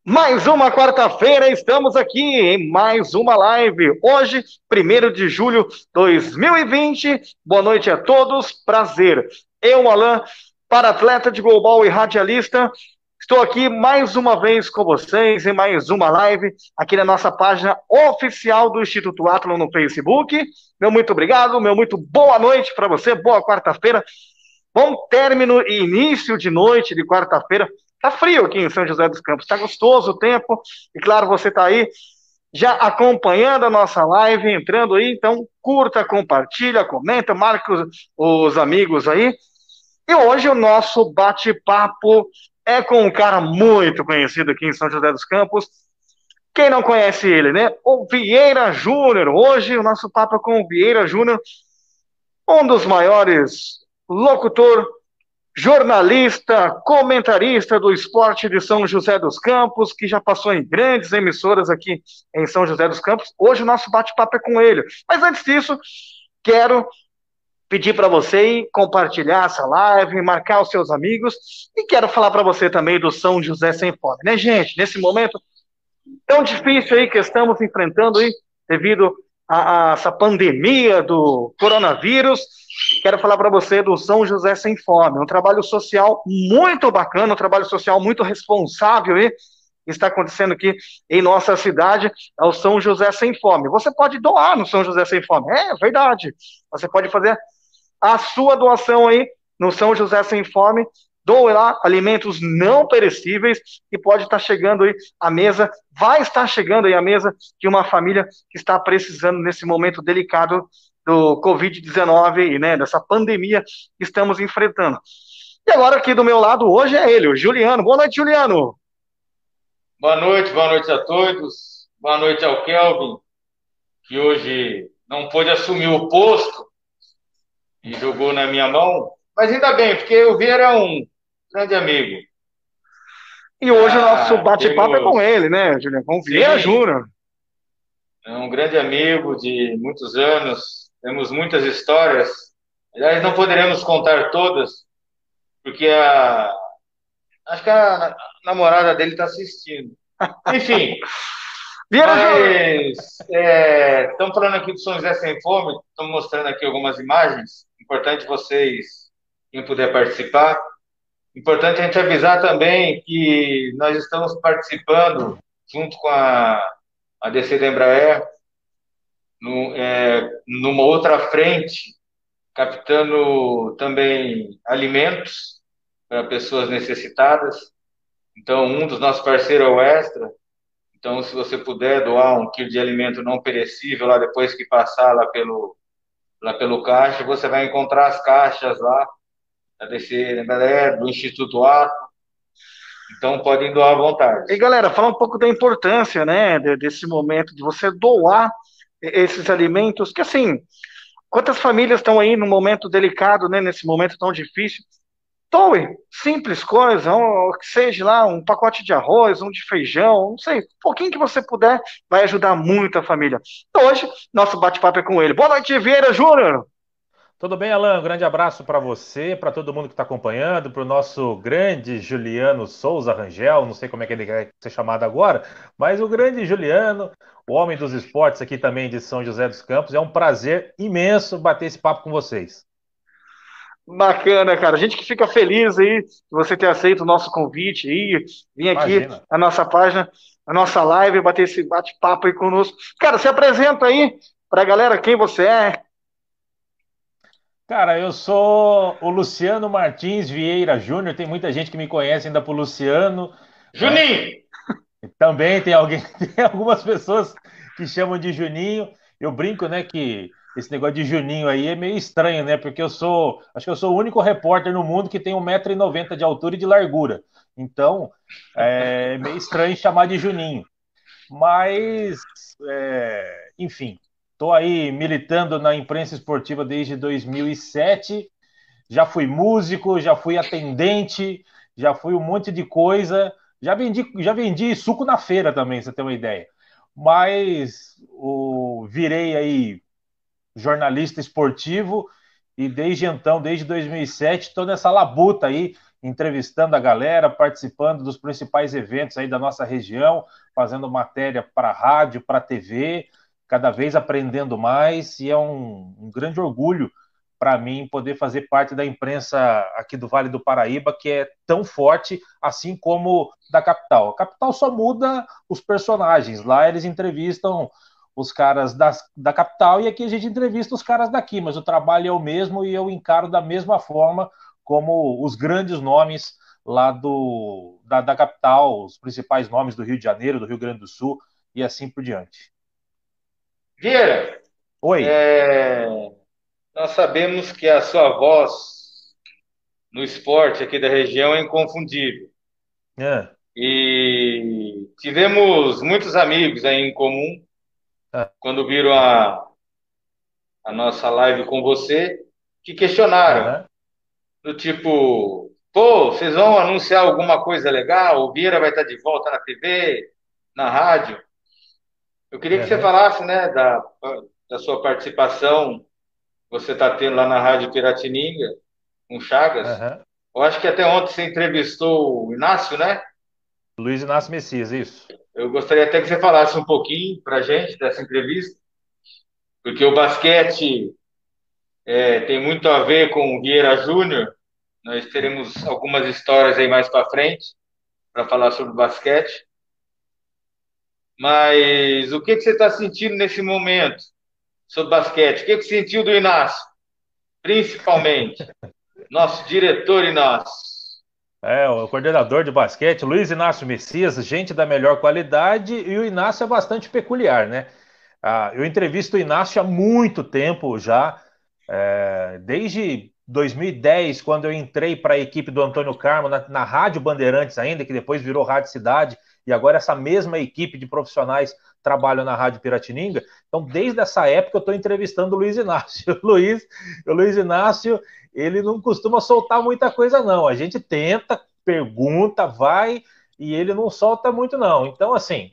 Mais uma quarta-feira, estamos aqui em mais uma live. Hoje, 1º de julho de 2020. Boa noite a todos, prazer. Eu, Alan, para-atleta de global e radialista, estou aqui mais uma vez com vocês em mais uma live, aqui na nossa página oficial do Instituto Atlas no Facebook. Meu muito obrigado, meu muito boa noite para você, boa quarta-feira. Bom término e início de noite de quarta-feira. Tá frio aqui em São José dos Campos, tá gostoso o tempo. E claro, você tá aí já acompanhando a nossa live, entrando aí, então curta, compartilha, comenta, marca os amigos aí. E hoje o nosso bate-papo é com um cara muito conhecido aqui em São José dos Campos. Quem não conhece ele, né? O Vieira Júnior. Hoje o nosso papo é com o Vieira Júnior, um dos maiores locutor, jornalista, comentarista do esporte de São José dos Campos, que já passou em grandes emissoras aqui em São José dos Campos. Hoje o nosso bate-papo é com ele. Mas antes disso, quero pedir para você compartilhar essa live, marcar os seus amigos, e quero falar para você também do São José Sem Fome, né, gente? Nesse momento tão difícil aí que estamos enfrentando aí, devido a essa pandemia do coronavírus, quero falar para você do São José Sem Fome, um trabalho social muito bacana, um trabalho social muito responsável aí, que está acontecendo aqui em nossa cidade, é o São José Sem Fome. Você pode doar no São José Sem Fome, é verdade. Você pode fazer a sua doação aí no São José Sem Fome. Doe lá alimentos não perecíveis que pode estar chegando aí à mesa, vai estar chegando aí à mesa de uma família que está precisando nesse momento delicado do Covid-19 e, né, dessa pandemia que estamos enfrentando. E agora aqui do meu lado hoje é ele, o Juliano. Boa noite, Juliano. Boa noite a todos. Boa noite ao Kelvin, que hoje não pôde assumir o posto e jogou na minha mão. Mas ainda bem, porque o Vieira é um grande amigo. E hoje o nosso Já bate-papo é com temos, ele, né, Juliano? Com o Vieira sim, Júnior. é um grande amigo de muitos anos. Temos muitas histórias. Aliás, não poderemos contar todas, porque acho que a namorada dele está assistindo. Enfim, Vieira Júnior. mas estamos falando aqui do São José Sem Fome, estamos mostrando aqui algumas imagens. Importante vocês, quem puder participar. Importante a gente avisar também que nós estamos participando, junto com a DC da Embraer, numa outra frente, captando também alimentos para pessoas necessitadas. Então, um dos nossos parceiros é o Extra. Então, se você puder doar 1 quilo de alimento não perecível lá depois que passar lá pelo caixa, você vai encontrar as caixas lá da DC, da galera, do Instituto A. Então, podem doar à vontade. E galera, fala um pouco da importância, né, desse momento de você doar esses alimentos, que assim, quantas famílias estão aí num momento delicado, né, nesse momento tão difícil? Doe, simples coisa, que seja lá um pacote de arroz, um de feijão, não sei, um pouquinho que você puder, vai ajudar muito a família. Então, hoje, nosso bate-papo é com ele. Boa noite, Vieira Júnior. Tudo bem, Alan? Um grande abraço para você, para todo mundo que está acompanhando, para o nosso grande Juliano Souza Rangel, não sei como é que ele quer ser chamado agora, mas o grande Juliano, o homem dos esportes aqui também de São José dos Campos. É um prazer imenso bater esse papo com vocês. Bacana, cara. A gente que fica feliz aí de você ter aceito o nosso convite aí, vir aqui Imagina. na nossa página, na nossa live, bater esse bate-papo aí conosco. Cara, se apresenta aí pra galera quem você é. Cara, eu sou o Luciano Martins Vieira Júnior, tem muita gente que me conhece ainda por Luciano, né? Juninho! Também tem alguém, tem algumas pessoas que chamam de Juninho. Eu brinco, né, que esse negócio de Juninho aí é meio estranho, né? Porque acho que eu sou o único repórter no mundo que tem 1,90 m de altura e de largura. Então, é meio estranho chamar de Juninho. Mas, enfim, estou aí militando na imprensa esportiva desde 2007. Já fui músico, já fui atendente, já fui um monte de coisa. Já vendi suco na feira também, pra você ter uma ideia. Mas virei aí jornalista esportivo e desde então, desde 2007, estou nessa labuta aí entrevistando a galera, participando dos principais eventos aí da nossa região, fazendo matéria para rádio, para TV, cada vez aprendendo mais, e é um grande orgulho para mim poder fazer parte da imprensa aqui do Vale do Paraíba, que é tão forte, assim como da capital. A capital só muda os personagens, lá eles entrevistam os caras da capital, e aqui a gente entrevista os caras daqui, mas o trabalho é o mesmo e eu encaro da mesma forma como os grandes nomes lá da capital, os principais nomes do Rio de Janeiro, do Rio Grande do Sul e assim por diante. Vieira, Oi. nós sabemos que a sua voz no esporte aqui da região é inconfundível. É. E tivemos muitos amigos aí em comum É. quando viram a nossa live com você, que questionaram, Uhum. do tipo, pô, vocês vão anunciar alguma coisa legal? O Vieira vai estar de volta na TV, na rádio. Eu queria que você Uhum. falasse, né, da sua participação, você está tendo lá na Rádio Piratininga, com Chagas. Uhum. Eu acho que até ontem você entrevistou o Inácio, né? Luiz Inácio Messias, isso. Eu gostaria até que você falasse um pouquinho para a gente dessa entrevista, porque o basquete tem muito a ver com o Vieira Júnior. Nós teremos algumas histórias aí mais para frente para falar sobre basquete. Mas o que que você está sentindo nesse momento sobre basquete? O que que você sentiu do Inácio, principalmente? Nosso diretor Inácio. É, o coordenador de basquete, Luiz Inácio Messias, gente da melhor qualidade, e o Inácio é bastante peculiar, né? Eu entrevisto o Inácio há muito tempo já, desde 2010, quando eu entrei para a equipe do Antônio Carmo, na Rádio Bandeirantes ainda, que depois virou Rádio Cidade, e agora essa mesma equipe de profissionais trabalha na Rádio Piratininga. Então, desde essa época, eu estou entrevistando o Luiz Inácio. O Luiz Inácio, ele não costuma soltar muita coisa, não. A gente tenta, pergunta, vai, e ele não solta muito, não. Então, assim,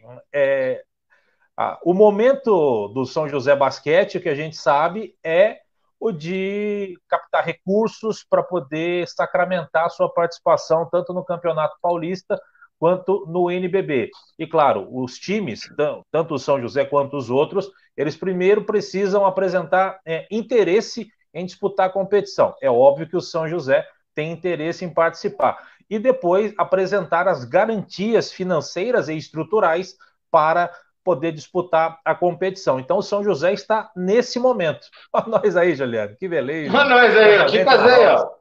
o momento do São José Basquete, o que a gente sabe, é o de captar recursos para poder sacramentar a sua participação tanto no Campeonato Paulista quanto no NBB. E claro, os times, tanto o São José quanto os outros, eles primeiro precisam apresentar interesse em disputar a competição. É óbvio que o São José tem interesse em participar. E depois apresentar as garantias financeiras e estruturais para poder disputar a competição. Então o São José está nesse momento. Olha nós aí, Juliano, que beleza. Olha nós aí, ó. Que Casamento na casei, roça. ó.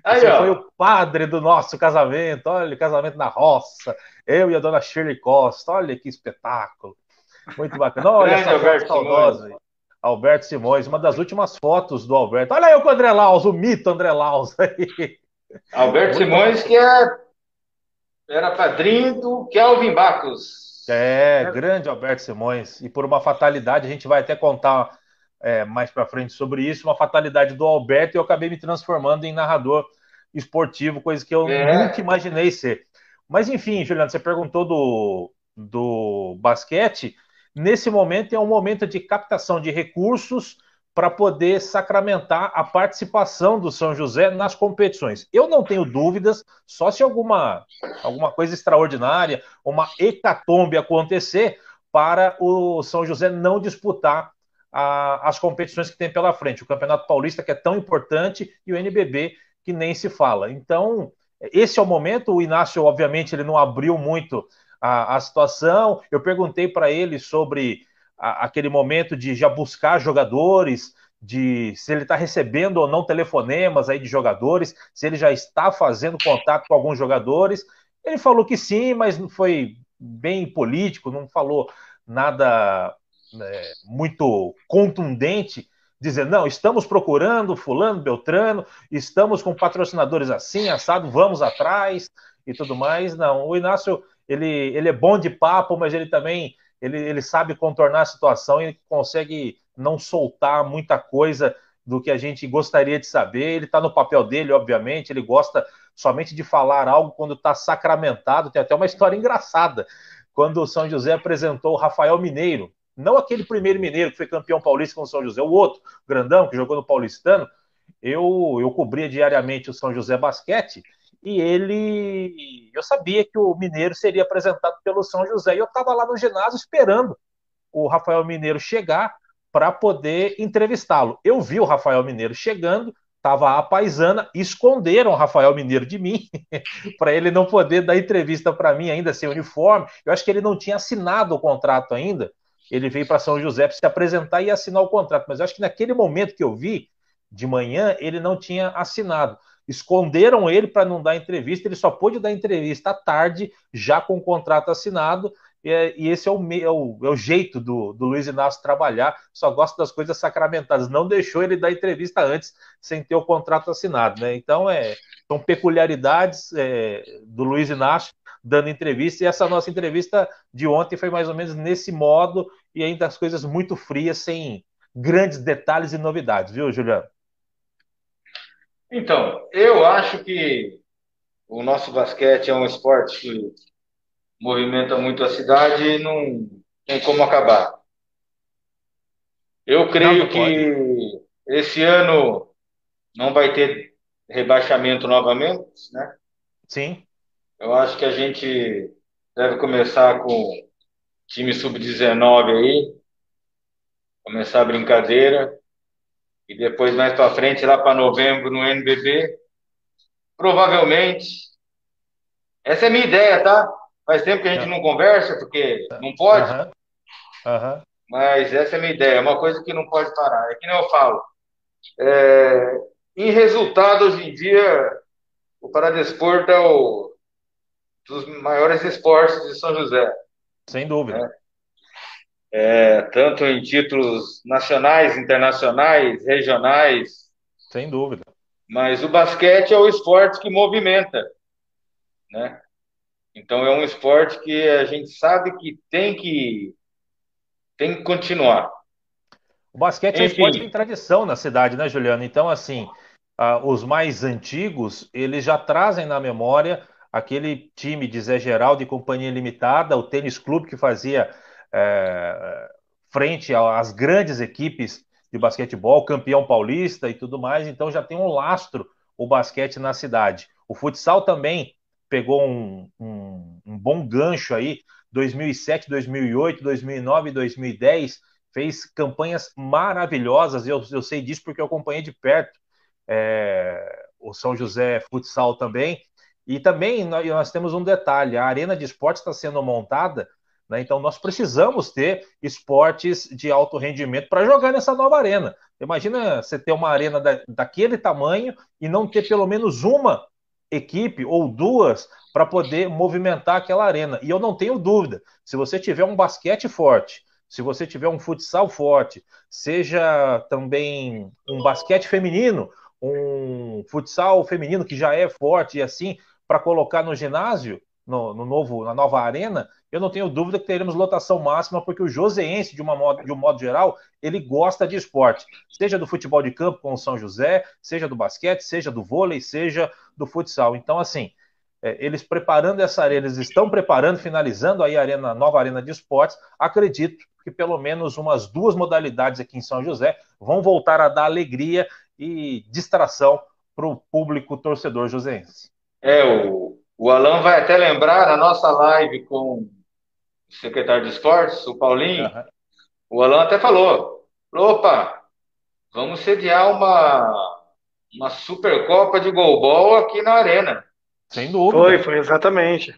Aí, Você foi ó. o padre do nosso casamento. Olha, casamento na roça. Eu e a dona Shirley Costa. Olha que espetáculo. Muito bacana. Olha Grande essa foto Alberto Simões. saudosa. Alberto Simões, uma das últimas fotos do Alberto. Olha aí o André Laus, o mito André Laus aí. Alberto Muito Simões, que era padrinho do Kelvin Bacos. grande Alberto Simões. E por uma fatalidade, a gente vai até contar mais para frente sobre isso, uma fatalidade do Alberto, e eu acabei me transformando em narrador esportivo, coisa que eu nunca imaginei ser. Mas enfim, Juliano, você perguntou do basquete. Nesse momento é um momento de captação de recursos para poder sacramentar a participação do São José nas competições. Eu não tenho dúvidas, só se alguma coisa extraordinária, uma hecatombe acontecer, para o São José não disputar as competições que tem pela frente. O Campeonato Paulista, que é tão importante, e o NBB, que nem se fala. Então, esse é o momento. O Inácio, obviamente, ele não abriu muito a situação. Eu perguntei para ele sobre aquele momento de já buscar jogadores, de se ele está recebendo ou não telefonemas aí de jogadores, se ele já está fazendo contato com alguns jogadores. Ele falou que sim, mas não foi bem político, não falou nada muito contundente, dizendo, não, estamos procurando fulano, beltrano, estamos com patrocinadores assim, assado, vamos atrás e tudo mais. Não, o Inácio, ele é bom de papo, mas ele também ele sabe contornar a situação e consegue não soltar muita coisa do que a gente gostaria de saber. Ele está no papel dele, obviamente, ele gosta somente de falar algo quando está sacramentado. Tem até uma história engraçada, quando o São José apresentou o Rafael Mineiro, não aquele primeiro mineiro que foi campeão paulista com o São José, o outro, grandão, que jogou no Paulistano. Eu cobria diariamente o São José Basquete, eu sabia que o Mineiro seria apresentado pelo São José, e eu estava lá no ginásio esperando o Rafael Mineiro chegar para poder entrevistá-lo. Eu vi o Rafael Mineiro chegando, estava a paisana, esconderam o Rafael Mineiro de mim, para ele não poder dar entrevista para mim ainda sem uniforme. Eu acho que ele não tinha assinado o contrato ainda. Ele veio para São José para se apresentar e assinar o contrato, mas eu acho que naquele momento que eu vi, de manhã, ele não tinha assinado. Esconderam ele para não dar entrevista, ele só pôde dar entrevista à tarde, já com o contrato assinado, e esse é o jeito do Luiz Inácio trabalhar, só gosta das coisas sacramentadas, não deixou ele dar entrevista antes, sem ter o contrato assinado, né? Então, são peculiaridades do Luiz Inácio dando entrevista, e essa nossa entrevista de ontem foi mais ou menos nesse modo, e ainda as coisas muito frias, sem grandes detalhes e novidades, viu, Juliano? Então, eu acho que o nosso basquete é um esporte que movimenta muito a cidade e não tem como acabar. Eu Não, não creio pode. que esse ano não vai ter rebaixamento novamente, né? Sim, Eu acho que a gente deve começar com time sub-19 aí, começar a brincadeira e depois mais para frente, lá para novembro no NBB, provavelmente. Essa é a minha ideia, tá? Faz tempo que a gente não conversa, porque não pode, aham, aham. mas essa é a minha ideia. É uma coisa que não pode parar. É que nem eu falo. É, em resultado, hoje em dia, o Paradesporto é um dos maiores esportes de São José, Sem dúvida, né? Tanto em títulos nacionais, internacionais, regionais, sem dúvida. mas o basquete é o esporte que movimenta, né? Então é um esporte que a gente sabe que tem que continuar. O basquete é um esporte que tem Enfim, tradição na cidade, né, Juliano? Então, assim, os mais antigos, eles já trazem na memória aquele time de Zé Geraldo e Companhia Limitada, o tênis clube que fazia é, frente às grandes equipes de basquetebol, campeão paulista e tudo mais. Então, já tem um lastro o basquete na cidade. O futsal também pegou um bom gancho aí, 2007, 2008, 2009, 2010, fez campanhas maravilhosas, eu sei disso porque eu acompanhei de perto o São José Futsal também. E também nós temos um detalhe: a Arena de Esportes está sendo montada, né, então nós precisamos ter esportes de alto rendimento para jogar nessa nova arena. Imagina você ter uma arena daquele tamanho e não ter pelo menos uma equipe ou duas para poder movimentar aquela arena. E eu não tenho dúvida, se você tiver um basquete forte, se você tiver um futsal forte, seja também um basquete feminino, um futsal feminino que já é forte e assim, para colocar no ginásio, na nova arena, eu não tenho dúvida que teremos lotação máxima, porque o joseense, de um modo geral, ele gosta de esporte, seja do futebol de campo com o São José, seja do basquete, seja do vôlei, seja do futsal. Então, assim, eles preparando essa arena, eles estão preparando, finalizando aí a nova arena de esportes. Acredito que pelo menos umas duas modalidades aqui em São José vão voltar a dar alegria e distração para o público torcedor joseense. o Alan vai até lembrar na nossa live com o secretário de esportes, o Paulinho, Uhum. o Alan até falou, opa, vamos sediar uma Supercopa de Golbol aqui na Arena. Sem Foi, dúvida. foi exatamente.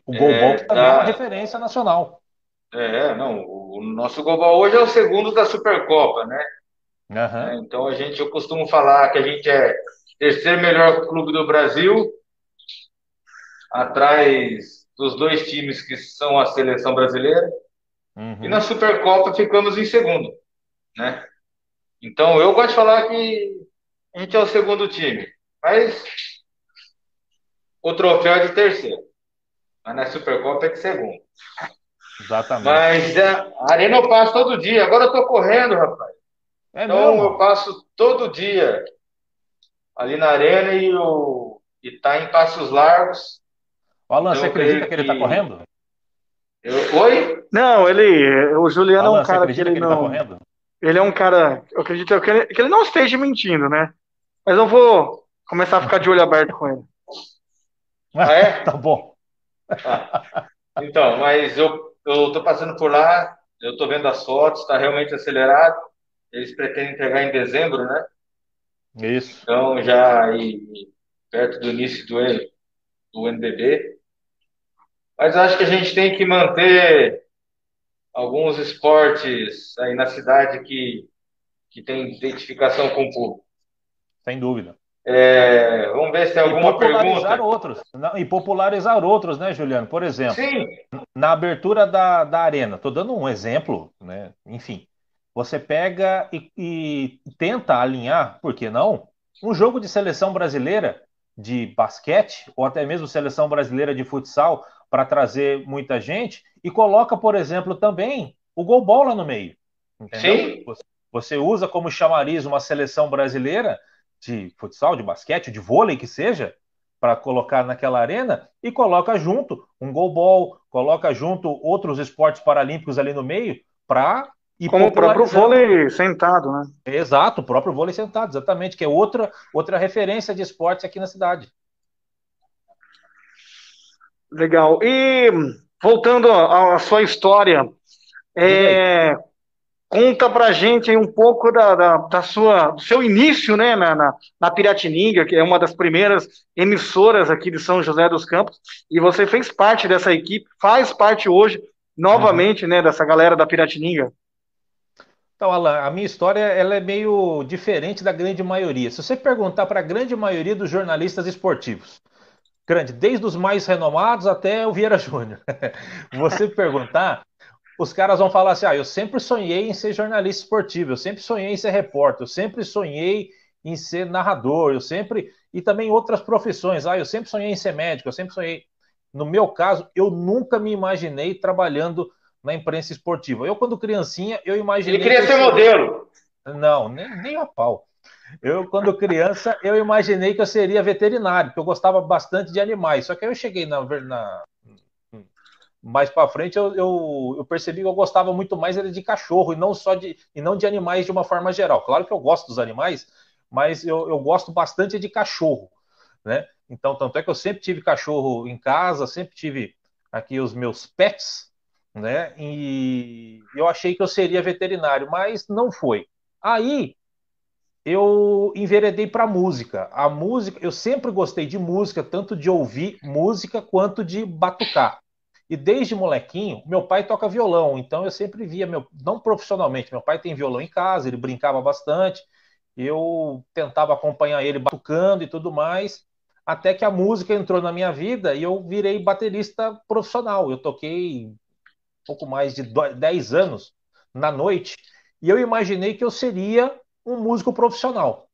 O Golbol, que também é uma Da, referência nacional. não, o nosso Golbol hoje é o segundo da Supercopa, né? Uhum. Então eu costumo falar que a gente é o terceiro melhor clube do Brasil, atrás dos dois times que são a seleção brasileira, e na Uhum. Supercopa ficamos em segundo, né? Então eu gosto de falar que a gente é o segundo time, mas o troféu é de terceiro, mas na Supercopa é de segundo. Exatamente. Mas a arena eu passo todo dia, agora eu tô correndo, rapaz. É Então eu mesmo? passo todo dia ali na arena e tá em passos largos. Alan, Então você eu acredita creio que ele está que correndo? Oi? Não, o Juliano é um Alan, você cara que acredita ele que ele está não, correndo? ele é um cara, eu acredito que ele não esteja mentindo, né? Mas eu vou começar a ficar de olho aberto com ele. Ah, é? Tá bom. Ah, então, mas eu tô passando por lá, eu tô vendo as fotos, está realmente acelerado. Eles pretendem entregar em dezembro, né? Isso. Então, já aí, perto do início do NBB. Mas acho que a gente tem que manter alguns esportes aí na cidade que tem identificação com o público. Sem dúvida. Vamos ver se tem E alguma popularizar pergunta. outros. E popularizar outros, né, Juliano? Por exemplo, Sim, na abertura da arena, estou dando um exemplo, né? Enfim, você pega e tenta alinhar, por que não? Um jogo de seleção brasileira de basquete, ou até mesmo seleção brasileira de futsal, para trazer muita gente, e coloca, por exemplo, também o golbol lá no meio. Entendeu? sim. Você usa como chamariz uma seleção brasileira de futsal, de basquete, de vôlei que seja, para colocar naquela arena e coloca junto um goalball, coloca junto outros esportes paralímpicos ali no meio para ir Como o próprio popularizando. vôlei sentado, né? Exato, o próprio vôlei sentado, exatamente, que é outra referência de esportes aqui na cidade. Legal. E voltando à sua história, Diga aí. é, conta pra gente aí um pouco do seu início, né, na Piratininga, que é uma das primeiras emissoras aqui de São José dos Campos, e você fez parte dessa equipe, faz parte hoje, Uhum. novamente, né, dessa galera da Piratininga. Então, Alan, a minha história ela é meio diferente da grande maioria. Se você perguntar para a grande maioria dos jornalistas esportivos, grande, desde os mais renomados até o Vieira Júnior, você perguntar, os caras vão falar assim: ah, eu sempre sonhei em ser jornalista esportivo, eu sempre sonhei em ser repórter, eu sempre sonhei em ser narrador, eu sempre. E também outras profissões. Ah, eu sempre sonhei em ser médico, eu sempre sonhei. No meu caso, eu nunca me imaginei trabalhando na imprensa esportiva. Eu, quando criancinha, eu Ele imaginei que queria eu ser seria. modelo. Não, nem a pau. Eu, quando criança, eu imaginei que eu seria veterinário, porque eu gostava bastante de animais. Só que aí eu cheguei mais para frente eu percebi que eu gostava muito mais era de cachorro e não de animais de uma forma geral. Claro que eu gosto dos animais, mas eu gosto bastante de cachorro, né? Então, tanto é que eu sempre tive cachorro em casa, sempre tive aqui os meus pets, né? E eu achei que eu seria veterinário, mas não foi. Aí eu enveredei para música. A música, eu sempre gostei de música, tanto de ouvir música quanto de batucar. E desde molequinho, meu pai toca violão, então eu sempre via não profissionalmente, meu pai tem violão em casa, ele brincava bastante, eu tentava acompanhar ele batucando e tudo mais, até que a música entrou na minha vida e eu virei baterista profissional. Eu toquei pouco mais de 10 anos na noite, e eu imaginei que eu seria um músico profissional.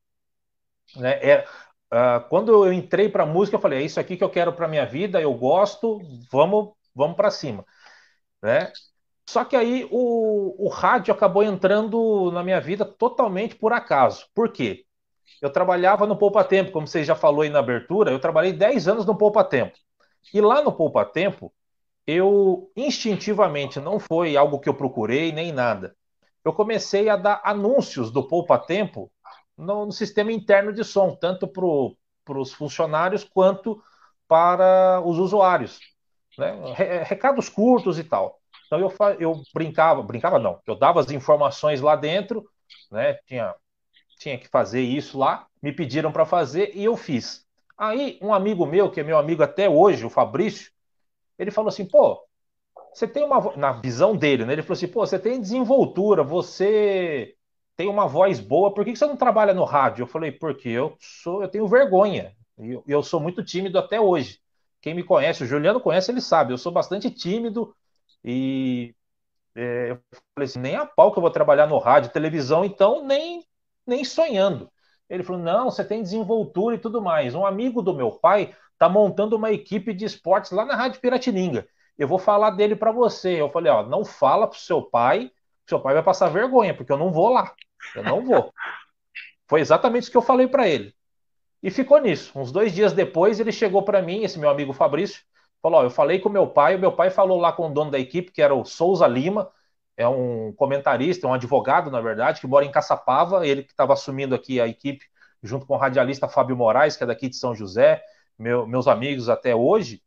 Né? Quando eu entrei para música, eu falei: é isso aqui que eu quero para minha vida, eu gosto, vamos para cima. Né? Só que aí o rádio acabou entrando na minha vida totalmente por acaso. Por quê? Eu trabalhava no Poupa Tempo, como você já falou aí na abertura, eu trabalhei 10 anos no Poupa Tempo. E lá no Poupa Tempo, eu instintivamente, não foi algo que eu procurei nem nada. Eu comecei a dar anúncios do Poupa Tempo no sistema interno de som, tanto para os funcionários quanto para os usuários, né? Recados curtos e tal. Então eu brincava não, eu dava as informações lá dentro, né? Tinha que fazer isso lá, me pediram para fazer e eu fiz. Aí um amigo meu, que é meu amigo até hoje, o Fabrício, ele falou assim: pô, você tem na visão dele, né? Ele falou assim: pô, você tem desenvoltura, você tem uma voz boa, por que você não trabalha no rádio? Eu falei: porque eu tenho vergonha. Eu sou muito tímido até hoje. Quem me conhece, o Juliano conhece, ele sabe, eu sou bastante tímido e eu falei assim: nem a pau que eu vou trabalhar no rádio, televisão, então nem sonhando. Ele falou: não, você tem desenvoltura e tudo mais. Um amigo do meu pai está montando uma equipe de esportes lá na Rádio Piratininga. Eu vou falar dele para você. Eu falei: ó, não fala pro seu pai vai passar vergonha, porque eu não vou lá. Eu não vou. Foi exatamente isso que eu falei para ele. E ficou nisso. Uns 2 dias depois, ele chegou para mim, esse meu amigo Fabrício, falou: ó, eu falei com o meu pai falou lá com o dono da equipe, que era o Souza Lima, é um comentarista, um advogado, na verdade, que mora em Caçapava, ele que estava assumindo aqui a equipe, junto com o radialista Fábio Moraes, que é daqui de São José, meus amigos até hoje,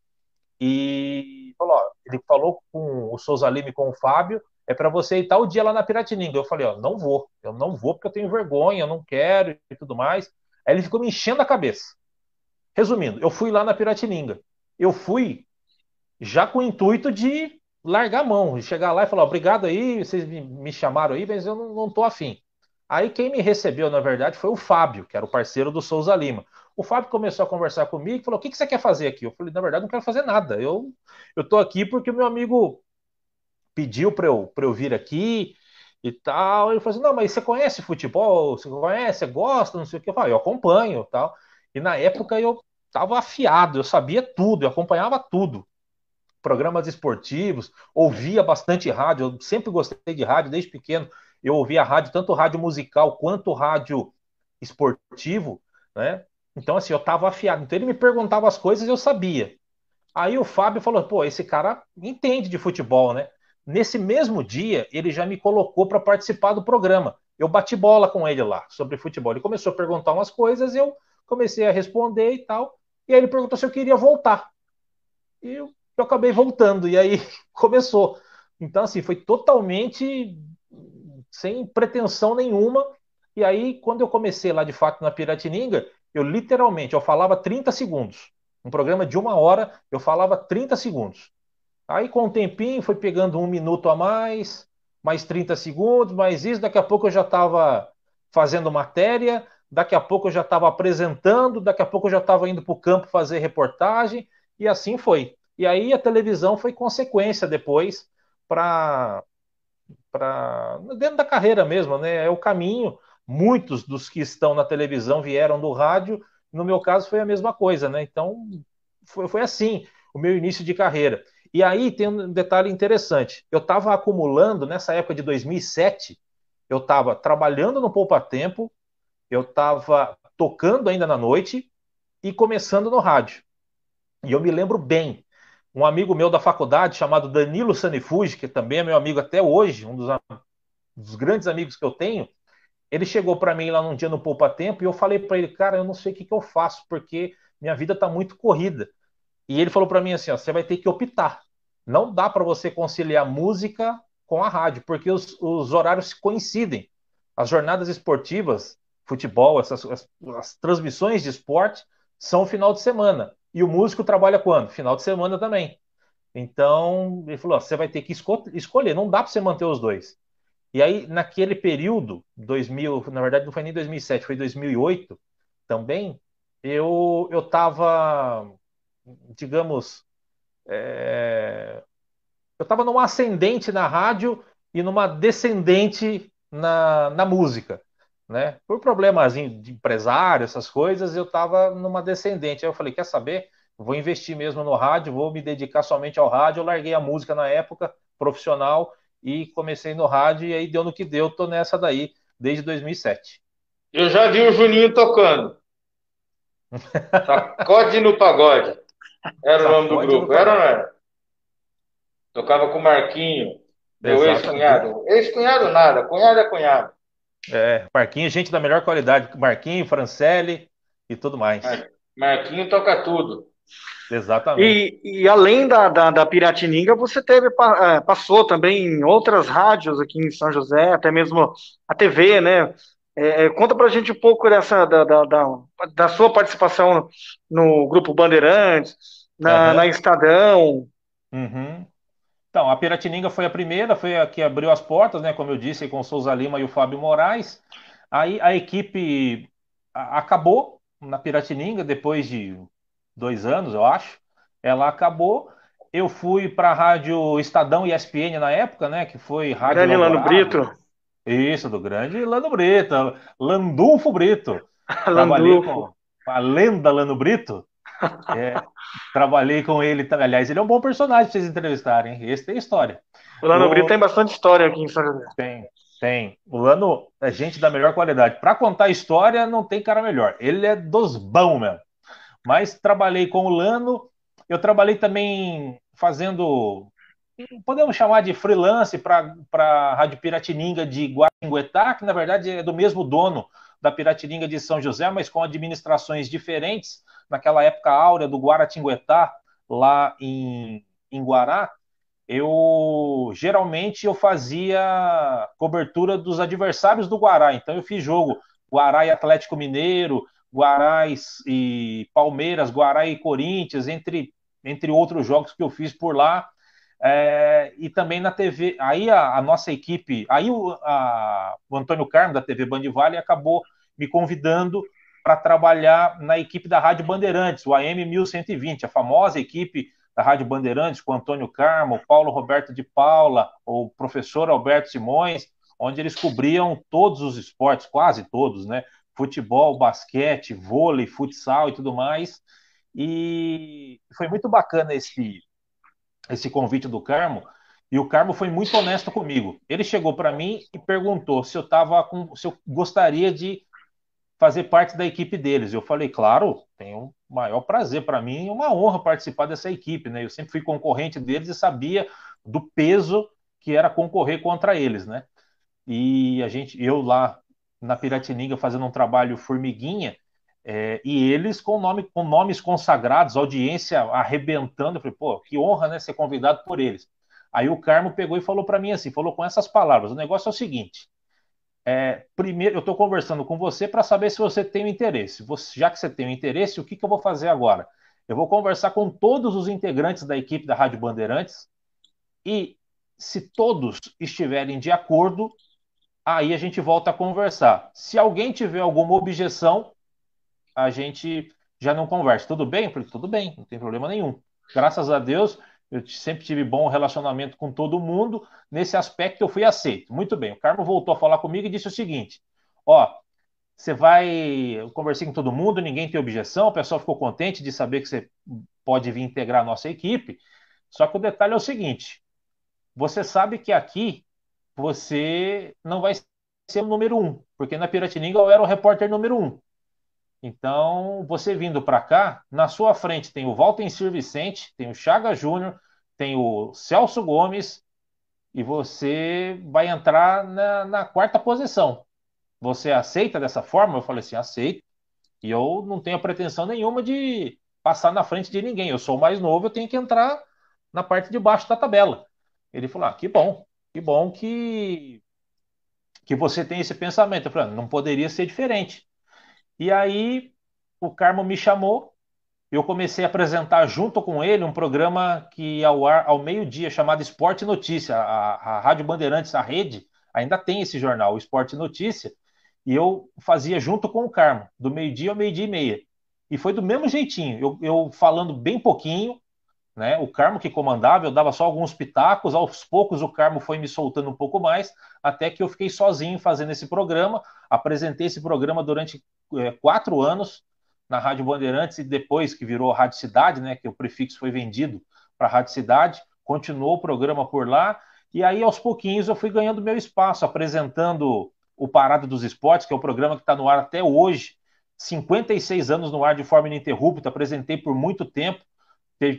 e falou, ó, ele falou com o Souza Lima e com o Fábio, é para você ir tal dia lá na Piratininga. Eu falei, ó, eu não vou porque eu tenho vergonha, eu não quero e tudo mais. Aí ele ficou me enchendo a cabeça. Resumindo, eu fui lá na Piratininga. Eu fui já com o intuito de largar a mão, de chegar lá e falar, obrigado aí, vocês me chamaram aí, mas eu não tô afim. Aí quem me recebeu, na verdade, foi o Fábio, que era o parceiro do Souza Lima. O Fábio começou a conversar comigo e falou, o que você quer fazer aqui? Eu falei, na verdade, não quero fazer nada. Eu tô aqui porque o meu amigo pediu para eu vir aqui e tal. Ele falou assim, não, mas você conhece futebol? Você conhece? Você gosta? Não sei o que. Eu falei, eu acompanho e tal. E na época eu estava afiado, eu sabia tudo, eu acompanhava tudo. Programas esportivos, ouvia bastante rádio, eu sempre gostei de rádio desde pequeno. Eu ouvia rádio, tanto rádio musical quanto rádio esportivo, né? Então, assim, eu estava afiado. Então, ele me perguntava as coisas e eu sabia. Aí o Fábio falou: pô, esse cara entende de futebol, né? Nesse mesmo dia, ele já me colocou para participar do programa. Eu bati bola com ele lá sobre futebol. Ele começou a perguntar umas coisas, eu comecei a responder e tal. E aí ele perguntou se eu queria voltar. E eu acabei voltando. E aí começou. Então, assim, foi totalmente sem pretensão nenhuma. E aí, quando eu comecei lá de fato na Piratininga, eu falava 30 segundos. Um programa de 1 hora, eu falava 30 segundos. Aí, com o tempinho, foi pegando 1 minuto a mais 30 segundos, mais isso. Daqui a pouco eu já estava fazendo matéria, daqui a pouco eu já estava apresentando, daqui a pouco eu já estava indo para o campo fazer reportagem, e assim foi. E aí a televisão foi consequência depois para dentro da carreira mesmo, né? É o caminho. Muitos dos que estão na televisão vieram do rádio. No meu caso foi a mesma coisa, né? Então foi assim o meu início de carreira. E aí tem um detalhe interessante. Eu estava acumulando nessa época de 2007. Eu estava trabalhando no Poupa Tempo, eu estava tocando ainda na noite e começando no rádio. E eu me lembro bem, um amigo meu da faculdade chamado Danilo Sanifuji, que também é meu amigo até hoje, dos grandes amigos que eu tenho, ele chegou para mim lá num dia no Poupa Tempo e eu falei para ele, cara, eu não sei o que eu faço, porque minha vida está muito corrida. E ele falou para mim assim, ó, você vai ter que optar. Não dá para você conciliar música com a rádio, porque os horários coincidem. As jornadas esportivas, futebol, as transmissões de esporte são final de semana. E o músico trabalha quando? Final de semana também. Então, ele falou, ó, você vai ter que escolher, não dá para você manter os dois. E aí, naquele período, 2000, na verdade não foi nem 2007, foi 2008 também, eu estava, digamos, eu estava numa ascendente na rádio e numa descendente na música, né? Por problemas de empresário, essas coisas, eu estava numa descendente. Aí eu falei, quer saber? Vou investir mesmo no rádio, vou me dedicar somente ao rádio. Eu larguei a música na época, profissional, e comecei no rádio, e aí deu no que deu, tô nessa daí desde 2007. Eu já vi o Juninho tocando. Sacode no pagode. Era o nome do Sacode no grupo. Era ou não pagode. era? Tocava com o Marquinho, meu Exatamente. ex-cunhado. Ex-cunhado nada, cunhado é cunhado. Marquinhos, gente da melhor qualidade. Marquinhos, Francelli e tudo mais. Marquinho toca tudo. Exatamente. E além da Piratininga, você passou também em outras rádios aqui em São José, até mesmo a TV, né? Conta pra gente um pouco da sua participação no Grupo Bandeirantes, na Aham. Estadão. Uhum. Então, a Piratininga foi a primeira, foi a que abriu as portas, né? Como eu disse, com o Souza Lima e o Fábio Moraes. Aí a equipe acabou na Piratininga depois de 2 anos, eu acho. Ela acabou. Eu fui para a Rádio Estadão e ESPN na época, né? Que foi Rádio Grande Lano Brito, Eldorado. Isso, do grande Lano Brito, Landulfo Brito. Trabalhei Landulfo. com a lenda Lano Brito. É, trabalhei com ele. Aliás, ele é um bom personagem para vocês entrevistarem, hein? Esse tem história. O Lano Brito O, tem bastante história aqui em São José. tem. O Lano é gente da melhor qualidade. Para contar história, não tem cara melhor. Ele é dos bons mesmo. Mas trabalhei com o Lano. Eu trabalhei também fazendo, podemos chamar de freelance para a Rádio Piratininga de Guaratinguetá, que na verdade é do mesmo dono da Piratininga de São José, mas com administrações diferentes. naquela época áurea do Guaratinguetá, lá em Guará, geralmente eu fazia cobertura dos adversários do Guará. Então eu fiz jogo Guará e Atlético Mineiro, Guará e Palmeiras, Guará e Corinthians, entre outros jogos que eu fiz por lá. E também na TV. Aí a nossa equipe, aí o Antônio Carmo, da TV Band Vale, acabou me convidando para trabalhar na equipe da Rádio Bandeirantes, o AM 1120, a famosa equipe da Rádio Bandeirantes, com Antônio Carmo, Paulo Roberto de Paula, o professor Alberto Simões, onde eles cobriam todos os esportes, quase todos, né? Futebol, basquete, vôlei, futsal e tudo mais. E foi muito bacana esse convite do Carmo, e o Carmo foi muito honesto comigo. Ele chegou para mim e perguntou se eu gostaria de fazer parte da equipe deles. Eu falei, claro, tenho o maior prazer para mim, é uma honra participar dessa equipe, né? Eu sempre fui concorrente deles e sabia do peso que era concorrer contra eles, né? E eu lá na Piratininga fazendo um trabalho formiguinha, e eles com nomes consagrados, audiência arrebentando. Eu falei, pô, que honra, né, ser convidado por eles. Aí o Carmo pegou e falou para mim assim, falou com essas palavras: o negócio é o seguinte, primeiro eu estou conversando com você para saber se você tem um interesse. Já que você tem um interesse, o que eu vou fazer agora? Eu vou conversar com todos os integrantes da equipe da Rádio Bandeirantes e, se todos estiverem de acordo, aí a gente volta a conversar. Se alguém tiver alguma objeção, a gente já não conversa. Tudo bem? Eu falei, tudo bem, não tem problema nenhum. Graças a Deus, eu sempre tive bom relacionamento com todo mundo. Nesse aspecto, eu fui aceito. Muito bem. O Carmo voltou a falar comigo e disse o seguinte: ó, você vai. Eu conversei com todo mundo, ninguém tem objeção, o pessoal ficou contente de saber que você pode vir integrar a nossa equipe. Só que o detalhe é o seguinte: você sabe que aqui você não vai ser o número um, porque na Piratininga eu era o repórter número um. Então, você vindo para cá, na sua frente tem o Valtencir Vicente, tem o Chaga Júnior, tem o Celso Gomes, e você vai entrar na quarta posição. Você aceita dessa forma? Eu falei assim, aceito. E eu não tenho pretensão nenhuma de passar na frente de ninguém. Eu sou o mais novo, eu tenho que entrar na parte de baixo da tabela. Ele falou, que bom que você tem esse pensamento. Eu falei, não poderia ser diferente. E aí o Carmo me chamou, eu comecei a apresentar junto com ele um programa que ia ao ar ao meio-dia, chamado Esporte Notícia. A Rádio Bandeirantes, a rede, ainda tem esse jornal, o Esporte Notícia, e eu fazia junto com o Carmo, do meio-dia ao meio-dia e meia. E foi do mesmo jeitinho, eu falando bem pouquinho, né? O Carmo que comandava, eu dava só alguns pitacos, aos poucos o Carmo foi me soltando um pouco mais, até que eu fiquei sozinho fazendo esse programa. Apresentei esse programa durante 4 anos na Rádio Bandeirantes, e depois que virou Rádio Cidade, né, que o prefixo foi vendido para Rádio Cidade, continuou o programa por lá, e aí aos pouquinhos eu fui ganhando meu espaço, apresentando o Parada dos Esportes, que é o programa que está no ar até hoje, 56 anos no ar de forma ininterrupta, apresentei por muito tempo.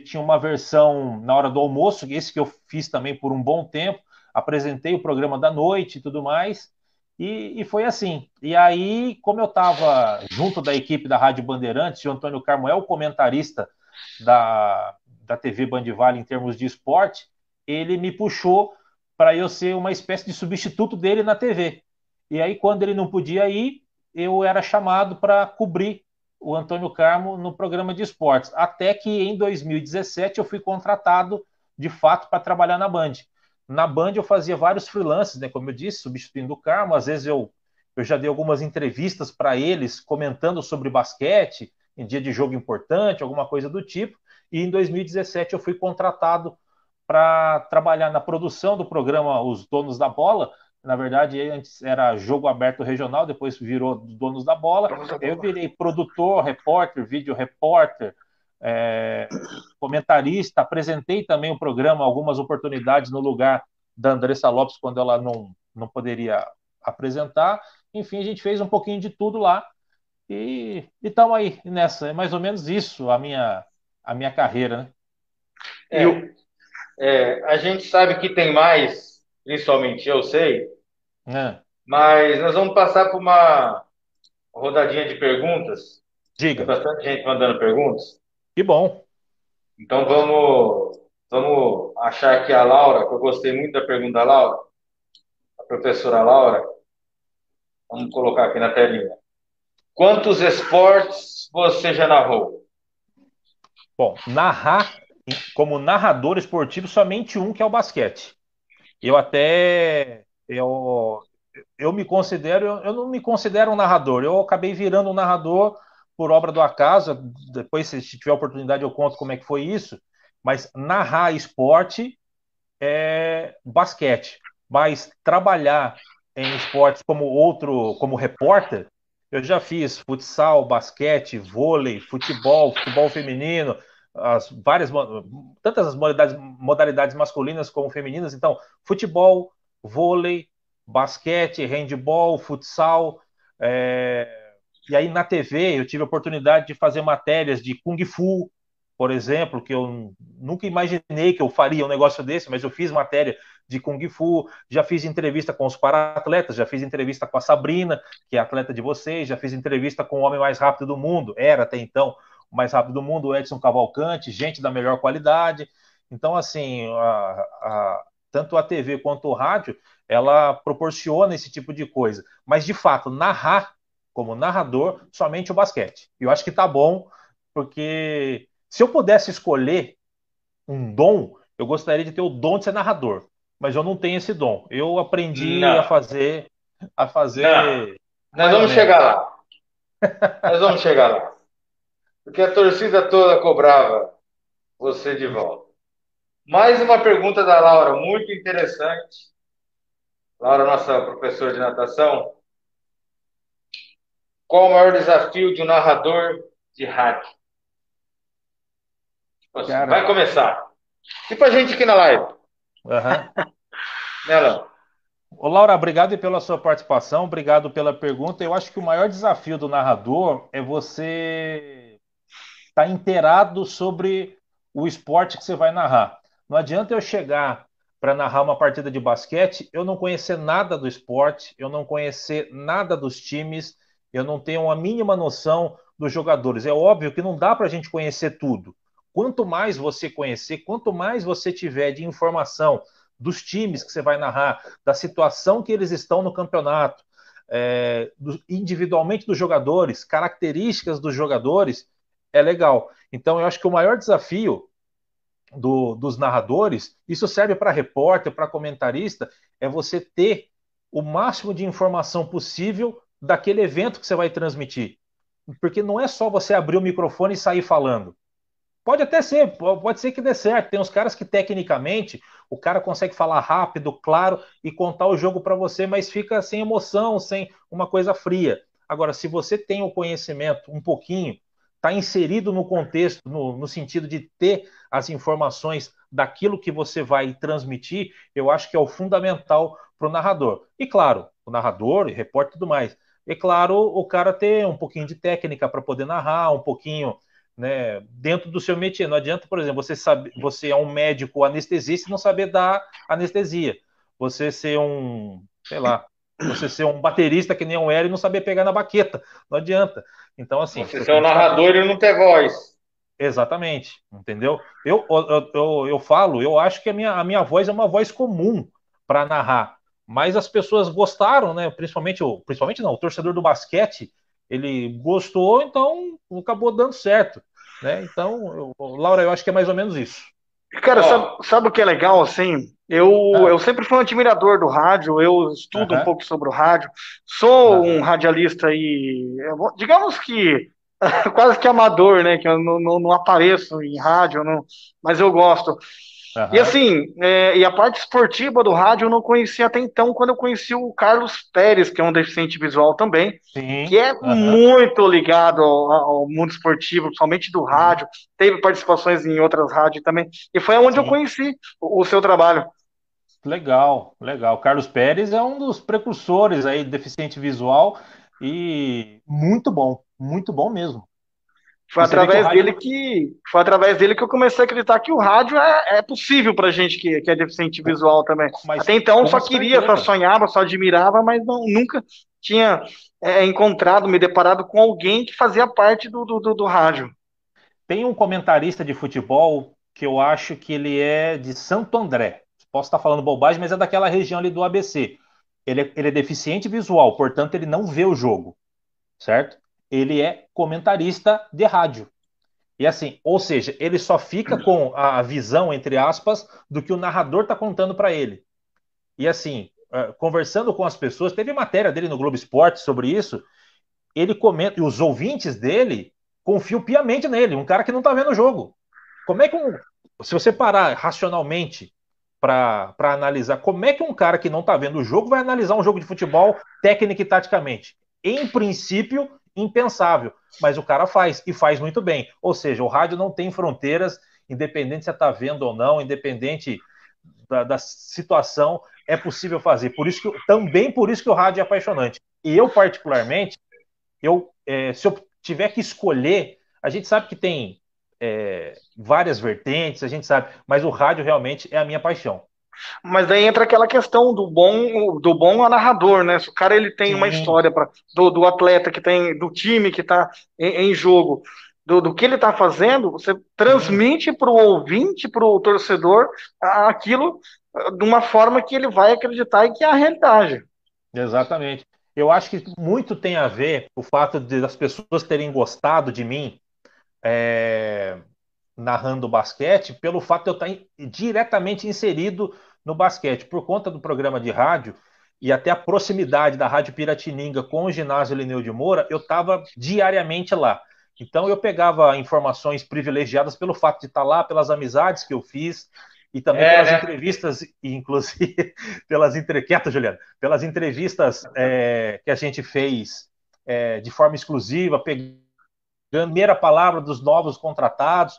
Tinha uma versão na hora do almoço, esse que eu fiz também por um bom tempo, apresentei o programa da noite e tudo mais, e foi assim. E aí, como eu estava junto da equipe da Rádio Bandeirantes, e o Antônio Carmo é o comentarista da TV Band Vale em termos de esporte, ele me puxou para eu ser uma espécie de substituto dele na TV. E aí, quando ele não podia ir, eu era chamado para cobrir o Antônio Carmo no programa de esportes, até que em 2017 eu fui contratado de fato para trabalhar na Band. Na Band eu fazia vários freelances, né, como eu disse, substituindo o Carmo. Às vezes eu já dei algumas entrevistas para eles comentando sobre basquete em dia de jogo importante, alguma coisa do tipo, e em 2017 eu fui contratado para trabalhar na produção do programa Os Donos da Bola. Na verdade, antes era Jogo Aberto Regional, depois virou Donos da Bola. Eu virei produtor, repórter, vídeo repórter, comentarista, apresentei também o programa, algumas oportunidades no lugar da Andressa Lopes, quando ela não poderia apresentar. Enfim, a gente fez um pouquinho de tudo lá, e estamos aí nessa. É mais ou menos isso a minha carreira, né? A gente sabe que tem mais, principalmente eu sei, É. mas nós vamos passar por uma rodadinha de perguntas. Tem Diga. bastante gente mandando perguntas. Que bom. Então vamos achar aqui a Laura, que eu gostei muito da pergunta da Laura, a professora Laura. Vamos colocar aqui na telinha. Quantos esportes você já narrou? Bom, narrar, como narrador esportivo, somente um, que é o basquete. Eu até. Eu me considero. Eu não me considero um narrador. Eu acabei virando um narrador por obra do acaso. Depois, se tiver oportunidade, eu conto como é que foi isso. Mas narrar esporte é basquete. Mas trabalhar em esportes como outro, como repórter, eu já fiz futsal, basquete, vôlei, futebol feminino, as várias, tantas as modalidades masculinas como femininas. Então, futebol, vôlei, basquete, handball, futsal. E aí na TV eu tive a oportunidade de fazer matérias de Kung Fu, por exemplo, que eu nunca imaginei que eu faria um negócio desse, mas eu fiz matéria de Kung Fu, já fiz entrevista com os para-atletas, já fiz entrevista com a Sabrina, que é atleta de vocês, já fiz entrevista com o homem mais rápido do mundo, era até então o mais rápido do mundo, o Edson Cavalcante, gente da melhor qualidade. Então, assim, tanto a TV quanto o rádio, ela proporciona esse tipo de coisa. Mas, de fato, narrar como narrador, somente o basquete. E eu acho que tá bom, porque se eu pudesse escolher um dom, eu gostaria de ter o dom de ser narrador, mas eu não tenho esse dom. Eu aprendi Não, a não. fazer Nós mais ou vamos menos. chegar lá. Nós vamos chegar lá. Porque a torcida toda cobrava você de volta. Mais uma pergunta da Laura, muito interessante. Laura, nossa professora de natação. Qual o maior desafio de um narrador de rádio? Tipo assim, vai Cara, começar. Tipo a gente aqui na live, aham. né, Laura? Ô, Laura, obrigado pela sua participação, obrigado pela pergunta. Eu acho que o maior desafio do narrador é você estar inteirado sobre o esporte que você vai narrar. Não adianta eu chegar para narrar uma partida de basquete, eu não conhecer nada do esporte, eu não conhecer nada dos times, eu não tenho a mínima noção dos jogadores. É óbvio que não dá para a gente conhecer tudo. Quanto mais você conhecer, quanto mais você tiver de informação dos times que você vai narrar, da situação que eles estão no campeonato, individualmente dos jogadores, características dos jogadores, é legal. Então, eu acho que o maior desafio dos narradores, isso serve para repórter, para comentarista, é você ter o máximo de informação possível daquele evento que você vai transmitir. Porque não é só você abrir o microfone e sair falando. Pode até ser, pode ser que dê certo. Tem uns caras que tecnicamente o cara consegue falar rápido, claro e contar o jogo para você, mas fica sem emoção, sem uma coisa fria. Agora, se você tem o conhecimento um pouquinho, está inserido no contexto, no sentido de ter as informações daquilo que você vai transmitir, eu acho que é o fundamental para o narrador. E claro, o narrador, repórter e tudo mais. E claro, o cara ter um pouquinho de técnica para poder narrar, um pouquinho, né, dentro do seu métier. Não adianta, por exemplo, você é um médico anestesista e não saber dar anestesia. Você ser um, sei lá, você ser um baterista que nem um Hélio e não saber pegar na baqueta. Não adianta. Então, assim, Você você ser um tem que saber. narrador e não ter voz. Exatamente, entendeu? Eu falo, eu acho que a minha voz é uma voz comum para narrar, mas as pessoas gostaram, né? Principalmente não, o torcedor do basquete, ele gostou, então acabou dando certo, né? Então, Laura, eu acho que é mais ou menos isso. Cara, sabe, Ó, sabe o que é legal, assim? Eu Ah, sempre fui um admirador do rádio, eu estudo um aham, pouco sobre o rádio, sou um aham, radialista e, digamos que, quase que amador, né? Que eu não apareço em rádio, não, mas eu gosto. E aham. assim, e a parte esportiva do rádio eu não conhecia até então, quando eu conheci o Carlos Pérez, que é um deficiente visual também, que Sim, é aham, muito ligado ao mundo esportivo, principalmente do sim, rádio, teve participações em outras rádios também, e foi onde eu sim. conheci o seu trabalho. Legal, legal. Carlos Pérez é um dos precursores aí de deficiente visual e muito bom mesmo. E você vê que o rádio não. Foi através dele que eu comecei a acreditar que o rádio é possível pra gente que é deficiente visual também. Mas Até então eu só com queria, só certeza. sonhava, só admirava, mas nunca tinha encontrado, me deparado com alguém que fazia parte do rádio. Tem um comentarista de futebol que eu acho que ele é de Santo André. Posso estar falando bobagem, mas é daquela região ali do ABC. Ele é deficiente visual, portanto, ele não vê o jogo, certo? Ele é comentarista de rádio. E assim, ou seja, ele só fica com a visão, entre aspas, do que o narrador está contando para ele. E assim, conversando com as pessoas, teve matéria dele no Globo Esporte sobre isso. Ele comenta, e os ouvintes dele confiam piamente nele, um cara que não está vendo o jogo. Como é que se você parar racionalmente para analisar, como é que um cara que não está vendo o jogo vai analisar um jogo de futebol técnica e taticamente? Em princípio, impensável, mas o cara faz e faz muito bem. Ou seja, o rádio não tem fronteiras, independente se está vendo ou não, independente da situação, é possível fazer. Também por isso que o rádio é apaixonante. E eu, particularmente, se eu tiver que escolher, a gente sabe que tem várias vertentes, a gente sabe, mas o rádio realmente é a minha paixão. Mas daí entra aquela questão do bom narrador, né? Se o cara ele tem uma Sim. história do atleta que tem, do time que está em jogo, do que ele está fazendo, você transmite para o ouvinte, para o torcedor, aquilo de uma forma que ele vai acreditar e que é a realidade. Exatamente. Eu acho que muito tem a ver o fato das pessoas terem gostado de mim é, narrando basquete, pelo fato de eu estar diretamente inserido no basquete, por conta do programa de rádio e até a proximidade da Rádio Piratininga com o ginásio Lineu de Moura, eu estava diariamente lá. Então eu pegava informações privilegiadas pelo fato de estar lá, pelas amizades que eu fiz e também pelas né? entrevistas, inclusive quieta, Juliana, pelas entrevistas que a gente fez de forma exclusiva, pegando a primeira palavra dos novos contratados.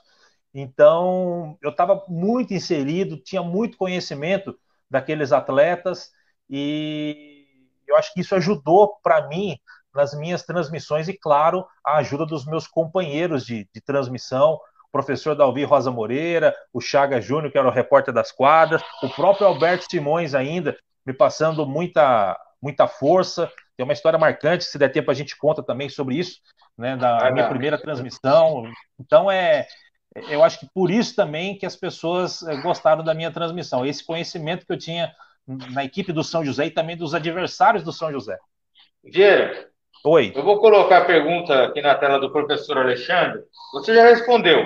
Então, eu estava muito inserido, tinha muito conhecimento daqueles atletas e eu acho que isso ajudou para mim nas minhas transmissões e, claro, a ajuda dos meus companheiros de transmissão, o professor Dalvi Rosa Moreira, o Chaga Júnior, que era o repórter das quadras, o próprio Alberto Simões ainda me passando muita força. Tem uma história marcante, se der tempo a gente conta também sobre isso, né, da minha primeira transmissão. Então, eu acho que por isso também que as pessoas gostaram da minha transmissão, esse conhecimento que eu tinha na equipe do São José e também dos adversários do São José. Vieira, Oi. eu vou colocar a pergunta aqui na tela do professor Alexandre. Você já respondeu,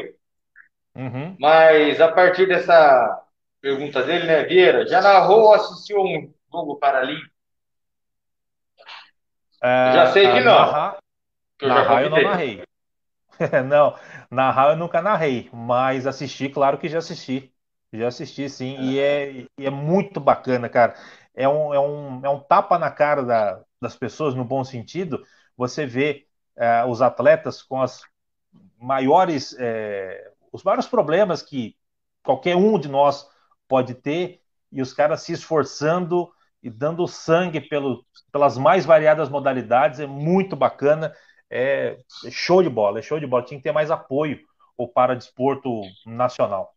Uhum. mas a partir dessa pergunta dele, né, Vieira, já narrou ou assistiu um jogo paralímpico? Eu já sei que não, Narrar, que eu já narrar eu não convidei. narrei. Não, narrar eu nunca narrei, mas assistir, claro que já assisti. Já assisti, sim, e é muito bacana, cara. É um tapa na cara das pessoas, no bom sentido. Você vê os atletas com os maiores problemas que qualquer um de nós pode ter, e os caras se esforçando e dando sangue pelas mais variadas modalidades, é muito bacana, é show de bola, é show de bola. Tinha que ter mais apoio o paradesporto nacional.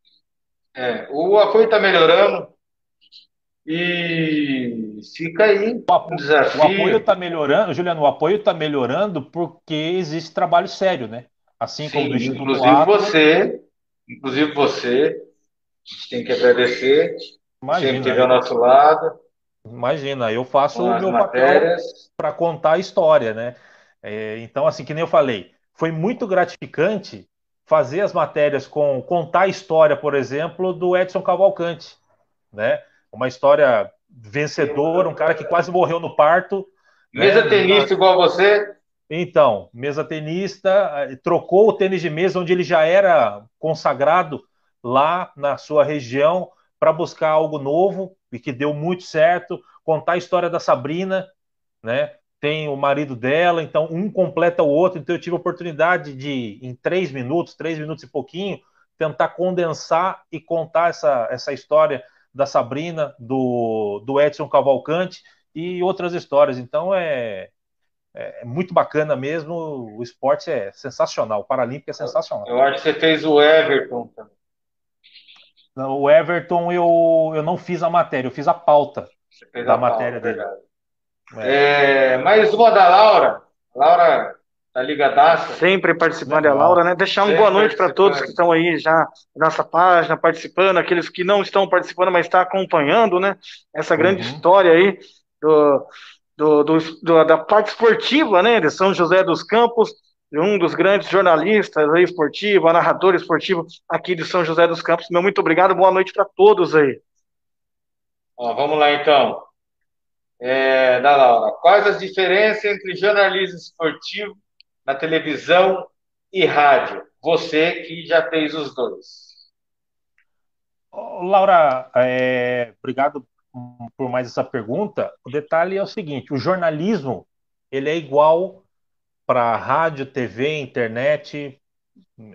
O apoio está melhorando e fica aí um O apoio desafio. está melhorando, Juliano, o apoio está melhorando porque existe trabalho sério, né? Assim como do Sim, Instituto Atlas, inclusive você, a gente tem que agradecer, sempre imagina, esteve ao nosso lado imagina, eu com faço o as meu papel matérias. para contar a história, né? Então, assim, que nem eu falei, foi muito gratificante fazer as matérias contar a história, por exemplo, do Edson Cavalcante, né? Uma história vencedora, um cara que quase morreu no parto, né? Mesa tenista igual você, Então, mesa tenista, trocou o tênis de mesa onde ele já era consagrado lá na sua região para buscar algo novo e que deu muito certo. Contar a história da Sabrina, né? Tem o marido dela, então um completa o outro. Então eu tive a oportunidade de, em 3 minutos e pouquinho, tentar condensar e contar essa história da Sabrina, do Edson Cavalcante e outras histórias. Então é muito bacana mesmo. O esporte é sensacional, o Paralímpico é sensacional. eu acho que você fez o Everton também. O Everton eu não fiz a matéria, eu fiz a pauta Você fez da a pauta, matéria é dele. verdade. Mais uma da Laura. Laura tá ligadaça. Sempre participando, a Legal. Laura, né? Deixar uma Sempre boa noite para todos que participando. estão aí já na nossa página, participando, aqueles que não estão participando, mas estão acompanhando, né? Essa grande Uhum. história aí do, da parte esportiva, né? De São José dos Campos, de um dos grandes jornalistas aí esportivo, narrador esportivo aqui de São José dos Campos. Meu muito obrigado, boa noite para todos aí. Ó, vamos lá, então. Da Laura. Quais as diferenças entre jornalismo esportivo na televisão e rádio? Você que já fez os dois. Ô, Laura, obrigado por mais essa pergunta. O detalhe é o seguinte: o jornalismo ele é igual para rádio, TV, internet,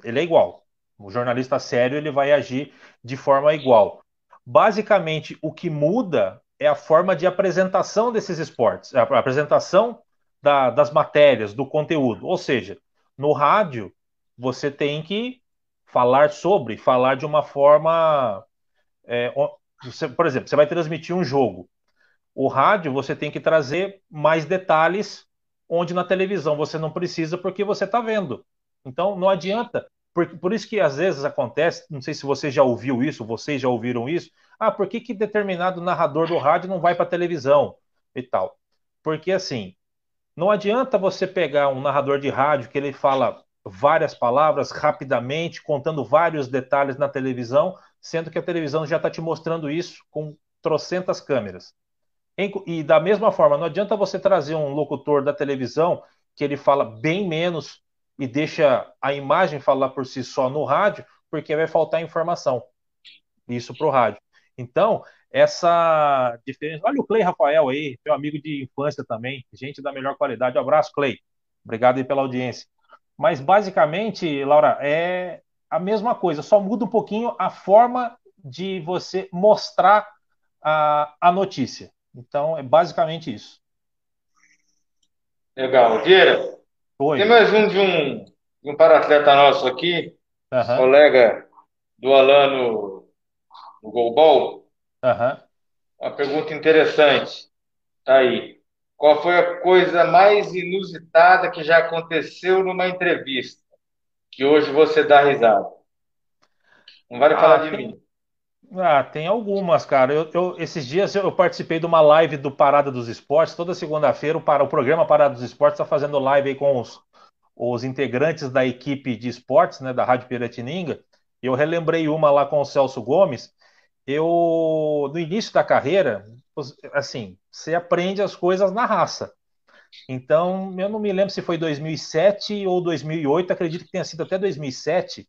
ele é igual. O jornalista sério ele vai agir de forma igual. Basicamente, o que muda é a forma de apresentação desses esportes, a apresentação das matérias, do conteúdo. Ou seja, no rádio, você tem que falar de uma forma. Por exemplo, você vai transmitir um jogo. O rádio, você tem que trazer mais detalhes, onde na televisão você não precisa, porque você está vendo. Então, não adianta. Por isso que às vezes acontece, não sei se você já ouviu isso, vocês já ouviram isso. Ah, por que determinado narrador do rádio não vai para a televisão e tal? Porque assim, não adianta você pegar um narrador de rádio que ele fala várias palavras rapidamente, contando vários detalhes na televisão, sendo que a televisão já está te mostrando isso com trocentas câmeras. E da mesma forma, não adianta você trazer um locutor da televisão que ele fala bem menos e deixa a imagem falar por si só no rádio, porque vai faltar informação. Isso para o rádio. Então, essa diferença. Olha o Clay Rafael aí, meu amigo de infância também, gente da melhor qualidade. Um abraço, Clay. Obrigado aí pela audiência. Mas basicamente, Laura, é a mesma coisa, só muda um pouquinho a forma de você mostrar a notícia. Então, é basicamente isso. Legal. Vieira, Oi. tem mais de um para-atleta nosso aqui, Aham, colega do Alano no Golbol. aham. Uma pergunta interessante. Tá aí. Qual foi a coisa mais inusitada que já aconteceu numa entrevista? Que hoje você dá risada. Não vale falar Ah, de tem, mim. tem algumas, cara. Esses dias eu participei de uma live do Parada dos Esportes. Toda segunda-feira o programa Parada dos Esportes está fazendo live aí com os integrantes da equipe de esportes, né, da Rádio Piratininga. Eu relembrei uma lá com o Celso Gomes. No início da carreira, assim, você aprende as coisas na raça. Então, eu não me lembro se foi 2007 ou 2008, acredito que tenha sido até 2007.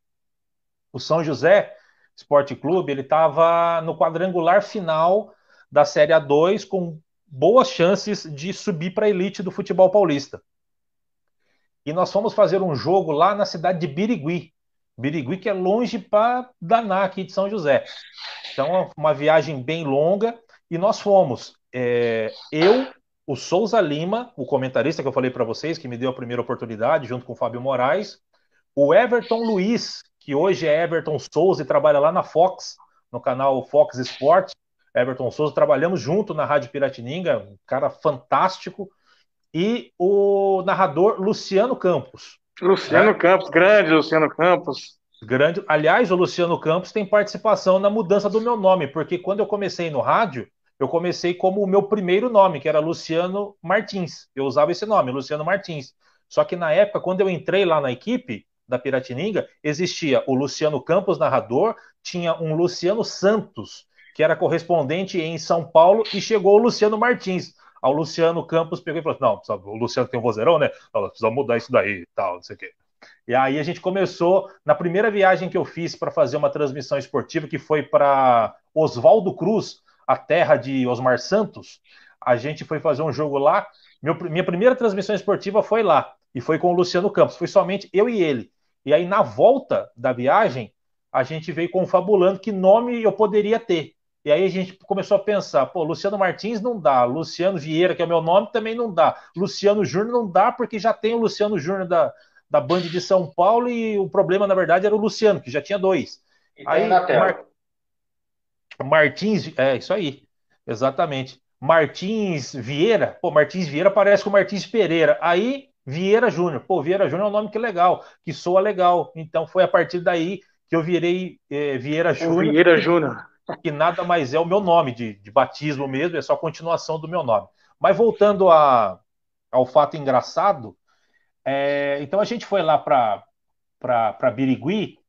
O São José Esporte Clube, ele estava no quadrangular final da Série A2 com boas chances de subir para a elite do futebol paulista. E nós fomos fazer um jogo lá na cidade de Birigui. Birigui, que é longe para danar aqui de São José. Então, uma viagem bem longa. E nós fomos. Eu, o Souza Lima, o comentarista que eu falei para vocês, que me deu a primeira oportunidade, junto com o Fábio Moraes. O Everton Luiz, que hoje é Everton Souza e trabalha lá na Fox, no canal Fox Sport. Everton Souza, trabalhamos junto na Rádio Piratininga, um cara fantástico. E o narrador Luciano Campos. Luciano Né? Campos, grande Luciano Campos. Grande. Aliás, o Luciano Campos tem participação na mudança do meu nome, porque quando eu comecei no rádio, eu comecei como o meu primeiro nome, que era Luciano Martins. Eu usava esse nome, Luciano Martins. Só que na época, quando eu entrei lá na equipe da Piratininga, existia o Luciano Campos, narrador, tinha um Luciano Santos, que era correspondente em São Paulo, e chegou o Luciano Martins. Ao Luciano Campos pegou e falou: não, o Luciano tem um vozeirão, né? Precisa mudar isso daí e tal, não sei o quê. E aí a gente começou, na primeira viagem que eu fiz para fazer uma transmissão esportiva, que foi para Oswaldo Cruz, a terra de Osmar Santos, a gente foi fazer um jogo lá. Minha primeira transmissão esportiva foi lá, e foi com o Luciano Campos, foi somente eu e ele. E aí na volta da viagem, a gente veio confabulando que nome eu poderia ter. E aí a gente começou a pensar, pô, Luciano Martins não dá, Luciano Vieira, que é o meu nome, também não dá, Luciano Júnior não dá, porque já tem o Luciano Júnior da Band de São Paulo e o problema, na verdade, era o Luciano, que já tinha dois. E tem Aí na tela. Martins, é isso aí, exatamente. Martins Vieira, pô, Martins Vieira parece com Martins Pereira. Aí, Vieira Júnior, pô, Vieira Júnior é um nome que é legal, que soa legal. Então foi a partir daí que eu virei Vieira O Júnior, Vieira Júnior. que nada mais é o meu nome de batismo mesmo, é só continuação do meu nome. Mas voltando ao fato engraçado, então a gente foi lá para Birigui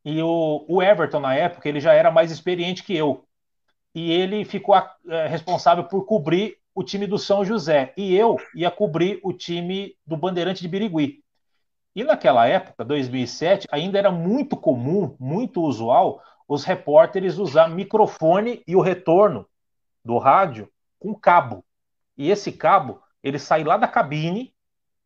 e o Everton, na época, ele já era mais experiente que eu. E ele ficou responsável por cobrir o time do São José. E eu ia cobrir o time do Bandeirante de Birigui. E naquela época, 2007, ainda era muito comum, muito usual, os repórteres usar microfone e o retorno do rádio com cabo. E esse cabo, ele sai lá da cabine,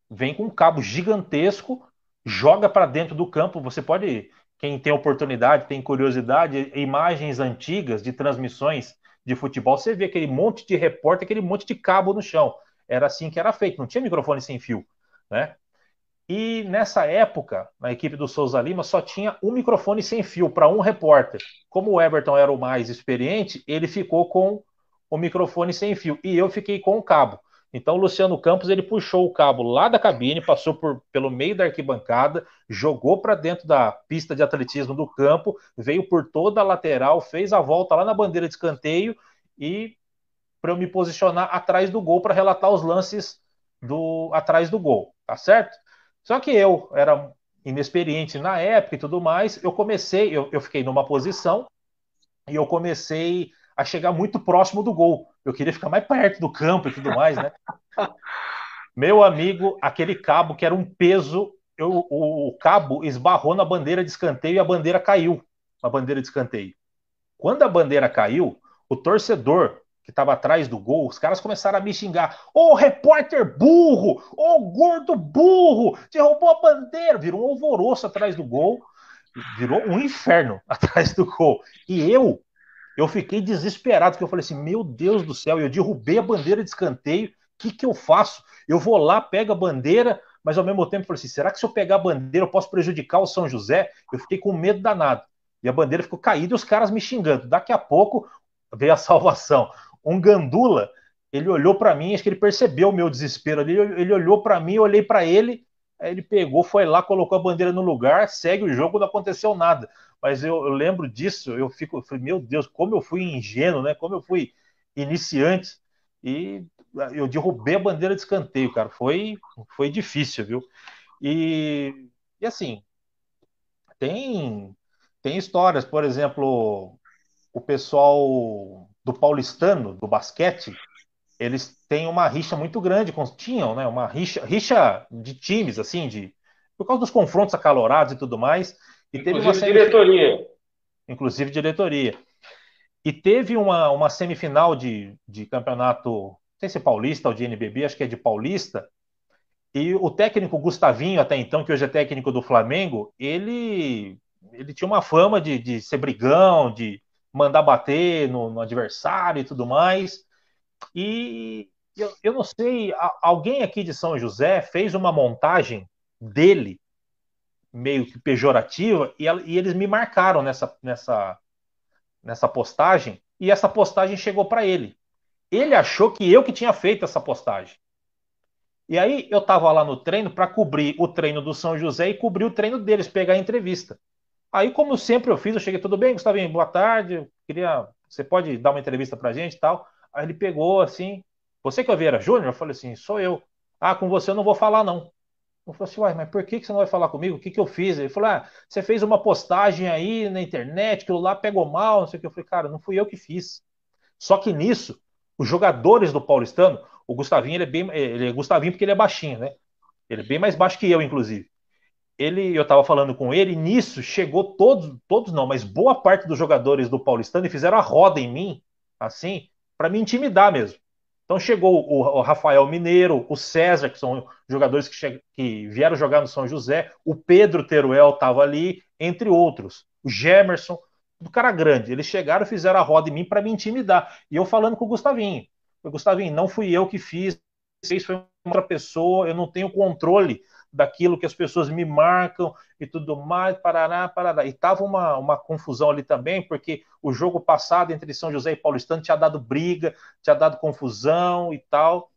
vem com um cabo gigantesco, joga para dentro do campo. Você pode, quem tem oportunidade, tem curiosidade, imagens antigas de transmissões de futebol, você vê aquele monte de repórter, aquele monte de cabo no chão. Era assim que era feito, não tinha microfone sem fio, né? E nessa época, na equipe do Souza Lima, só tinha um microfone sem fio para um repórter. Como o Everton era o mais experiente, ele ficou com o microfone sem fio e eu fiquei com o cabo. Então o Luciano Campos ele puxou o cabo lá da cabine, passou pelo meio da arquibancada, jogou para dentro da pista de atletismo do campo, veio por toda a lateral, fez a volta lá na bandeira de escanteio e para eu me posicionar atrás do gol para relatar os lances atrás do gol, tá certo? Só que eu era inexperiente na época e tudo mais, eu fiquei numa posição e eu comecei a chegar muito próximo do gol. Eu queria ficar mais perto do campo e tudo mais, né? Meu amigo, aquele cabo que era um peso, o cabo esbarrou na bandeira de escanteio e a bandeira caiu, a bandeira de escanteio. Quando a bandeira caiu, o torcedor que estava atrás do gol, os caras começaram a me xingar. Ô, repórter burro! Ô, gordo burro! Derrubou a bandeira! Virou um alvoroço atrás do gol. Virou um inferno atrás do gol. E eu fiquei desesperado, porque eu falei assim, meu Deus do céu, eu derrubei a bandeira de escanteio, o que eu faço? Eu vou lá, pego a bandeira, mas ao mesmo tempo eu falei assim, será que se eu pegar a bandeira eu posso prejudicar o São José? Eu fiquei com medo danado. E a bandeira ficou caída e os caras me xingando. Daqui a pouco veio a salvação. Um gandula, ele olhou para mim, acho que ele percebeu o meu desespero ali, ele olhou para mim, eu olhei para ele, aí ele pegou, foi lá, colocou a bandeira no lugar, segue o jogo, não aconteceu nada. Mas eu lembro disso, eu falei, meu Deus, como eu fui ingênuo, né? Como eu fui iniciante e eu derrubei a bandeira de escanteio, cara. Foi difícil, viu? E assim, tem, tem histórias, por exemplo, o pessoal do paulistano, do basquete, eles têm uma rixa muito grande, tinham, né? Uma rixa de times, assim, por causa dos confrontos acalorados e tudo mais. E teve uma Inclusive semifinal, diretoria. inclusive diretoria. E teve uma semifinal de campeonato, não sei se é paulista ou de NBB, acho que é de paulista, e o técnico Gustavinho, até então, que hoje é técnico do Flamengo, ele tinha uma fama de ser brigão, de mandar bater no adversário e tudo mais. E eu não sei, alguém aqui de São José fez uma montagem dele, meio que pejorativa, e eles me marcaram nessa postagem, e essa postagem chegou para ele. Ele achou que eu que tinha feito essa postagem. E aí eu estava lá no treino para cobrir o treino do São José e cobrir o treino deles, pegar a entrevista. Aí, como sempre eu fiz, eu cheguei, tudo bem, Gustavinho, boa tarde, você pode dar uma entrevista pra gente e tal? Aí ele pegou assim, você que é o Vieira Júnior? Eu falei assim, sou eu. Ah, com você eu não vou falar não. Eu falei assim, uai, mas por que você não vai falar comigo? O que eu fiz? Ele falou, você fez uma postagem aí na internet, aquilo lá pegou mal, não sei o que. Eu falei, cara, não fui eu que fiz. Só que nisso, os jogadores do Paulistano, o Gustavinho, ele é Gustavinho porque ele é baixinho, né? Ele é bem mais baixo que eu, inclusive. Eu estava falando com ele, e nisso chegou todos não, mas boa parte dos jogadores do Paulistano e fizeram a roda em mim, assim, para me intimidar mesmo. Então chegou o Rafael Mineiro, o César, que são jogadores que vieram jogar no São José, o Pedro Teruel estava ali, entre outros. O Gemerson, do cara grande. Eles chegaram e fizeram a roda em mim para me intimidar. E eu falando com o Gustavinho. Gustavinho, não fui eu que fiz, isso foi outra pessoa, eu não tenho controle daquilo que as pessoas me marcam e tudo mais, parará, parará. E tava uma confusão ali também, porque o jogo passado entre São José e Paulistano tinha dado briga, tinha dado confusão e tal.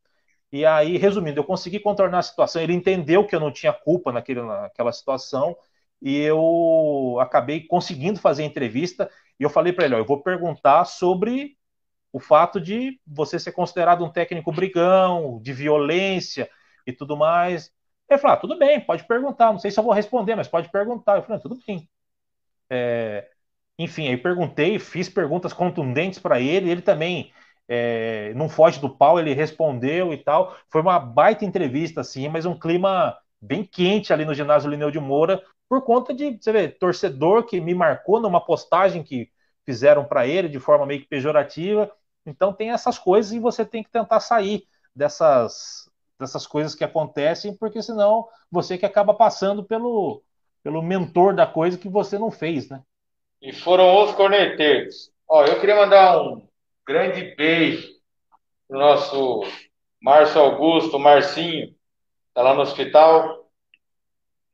E aí, resumindo, eu consegui contornar a situação. Ele entendeu que eu não tinha culpa naquela situação e eu acabei conseguindo fazer a entrevista. E eu falei para ele: ó, eu vou perguntar sobre o fato de você ser considerado um técnico brigão, de violência e tudo mais. Ele falou: ah, tudo bem, pode perguntar. Não sei se eu vou responder, mas pode perguntar. Eu falei: ah, tudo bem. Enfim, aí perguntei, fiz perguntas contundentes para ele. Ele também não foge do pau, ele respondeu e tal. Foi uma baita entrevista, assim, mas um clima bem quente ali no ginásio Lineu de Moura, por conta de, você vê, torcedor que me marcou numa postagem que fizeram para ele de forma meio que pejorativa. Então tem essas coisas e você tem que tentar sair dessas coisas que acontecem, porque senão você que acaba passando pelo mentor da coisa que você não fez, né? E foram os corneteiros. Ó, eu queria mandar um grande beijo pro nosso Márcio Augusto, o Marcinho, tá lá no hospital,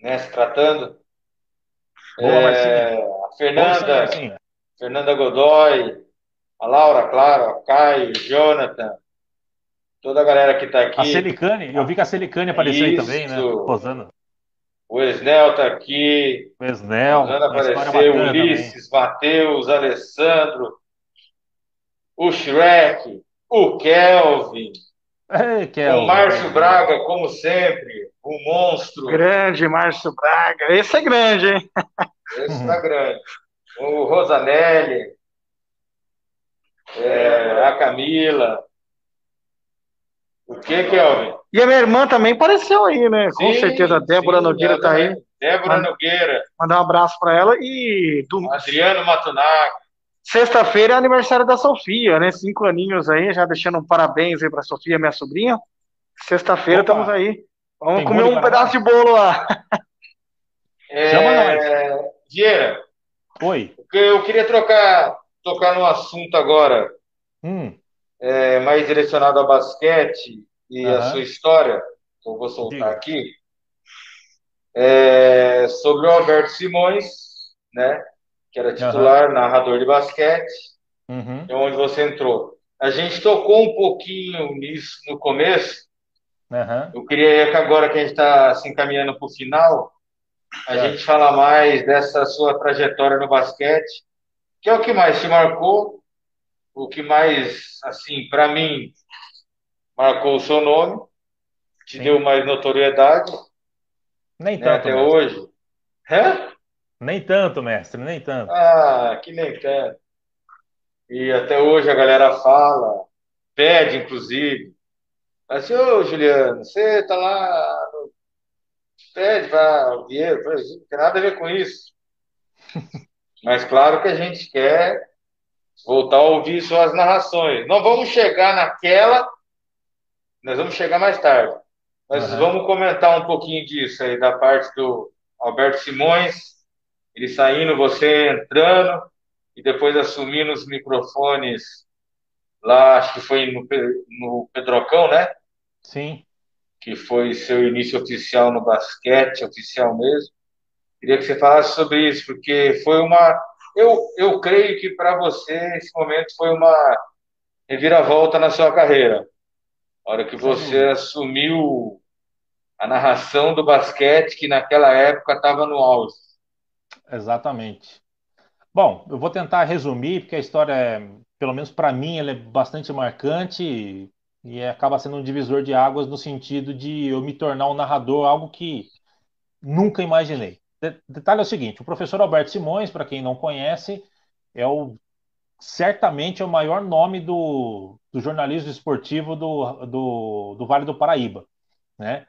né, se tratando. Boa, Marcinho. A Força aí, Fernanda, Marcinho. Fernanda Godoy, a Laura, claro, a Caio, o Jonathan, toda a galera que tá A aqui. Celicane, eu vi que a Celicane apareceu aí também, né? Isso, Posando. o Esnel tá aqui, O Esnel, mandando uma história aparecer, bacana também. Ulisses, Matheus, Alessandro, o Shrek, o Kelvin, Ei, o Kelvin, Márcio beleza. Braga, como sempre, o monstro, Grande Márcio Braga. Esse é grande, hein? esse tá grande. O Rosanelli, a Camila. O que, Kelvin? E a minha irmã também apareceu aí, né? Com certeza a Sim, Débora sim, Nogueira tá aí. Débora Nogueira, Mandar um abraço para ela. Adriano Matunaga. Sexta-feira é aniversário da Sofia, né? 5 aninhos aí, já deixando um parabéns aí para Sofia, minha sobrinha. Sexta-feira estamos Opa, aí. Vamos tem comer bolo um para pedaço de nós? bolo lá. Chama nós. Vieira, Oi. eu queria tocar num assunto agora, Hum, mais direcionado ao basquete e a sua aham, história, que eu vou soltar diga. aqui, sobre o Alberto Simões, né, que era Aham, titular, narrador de basquete, uhum, é onde você entrou. A gente tocou um pouquinho nisso no começo. aham, Eu queria que agora que a gente está se encaminhando para o final, a gente certo. fala mais dessa sua trajetória no basquete, que é o que mais te marcou, o que mais, assim, para mim, marcou o seu nome, te deu Sim. mais notoriedade, Nem né, tanto, até mestre. hoje. Hã? Nem tanto, mestre, nem tanto. Ah, que nem tanto. E até hoje a galera fala, pede, inclusive. Assim, ô Juliano, você tá lá, pede para o Vieira. Eu falei, não tem nada a ver com isso. Mas claro que a gente quer voltar a ouvir suas narrações. Não vamos chegar naquela, nós vamos chegar mais tarde. Mas Aham. vamos comentar um pouquinho disso aí, da parte do Alberto Simões, ele saindo, você entrando, e depois assumindo os microfones lá, acho que foi no Pedrocão, né? Sim. Que foi seu início oficial no basquete, oficial mesmo. Queria que você falasse sobre isso, porque foi uma. Eu creio que para você esse momento foi uma reviravolta na sua carreira. A hora que Sem você dúvida. assumiu a narração do basquete, que naquela época estava no auge. Exatamente. Bom, eu vou tentar resumir, porque a história, pelo menos para mim, ela é bastante marcante e acaba sendo um divisor de águas no sentido de eu me tornar um narrador, algo que nunca imaginei. Detalhe é o seguinte: o professor Alberto Simões, para quem não conhece, é certamente é o maior nome do jornalismo esportivo do Vale do Paraíba, né?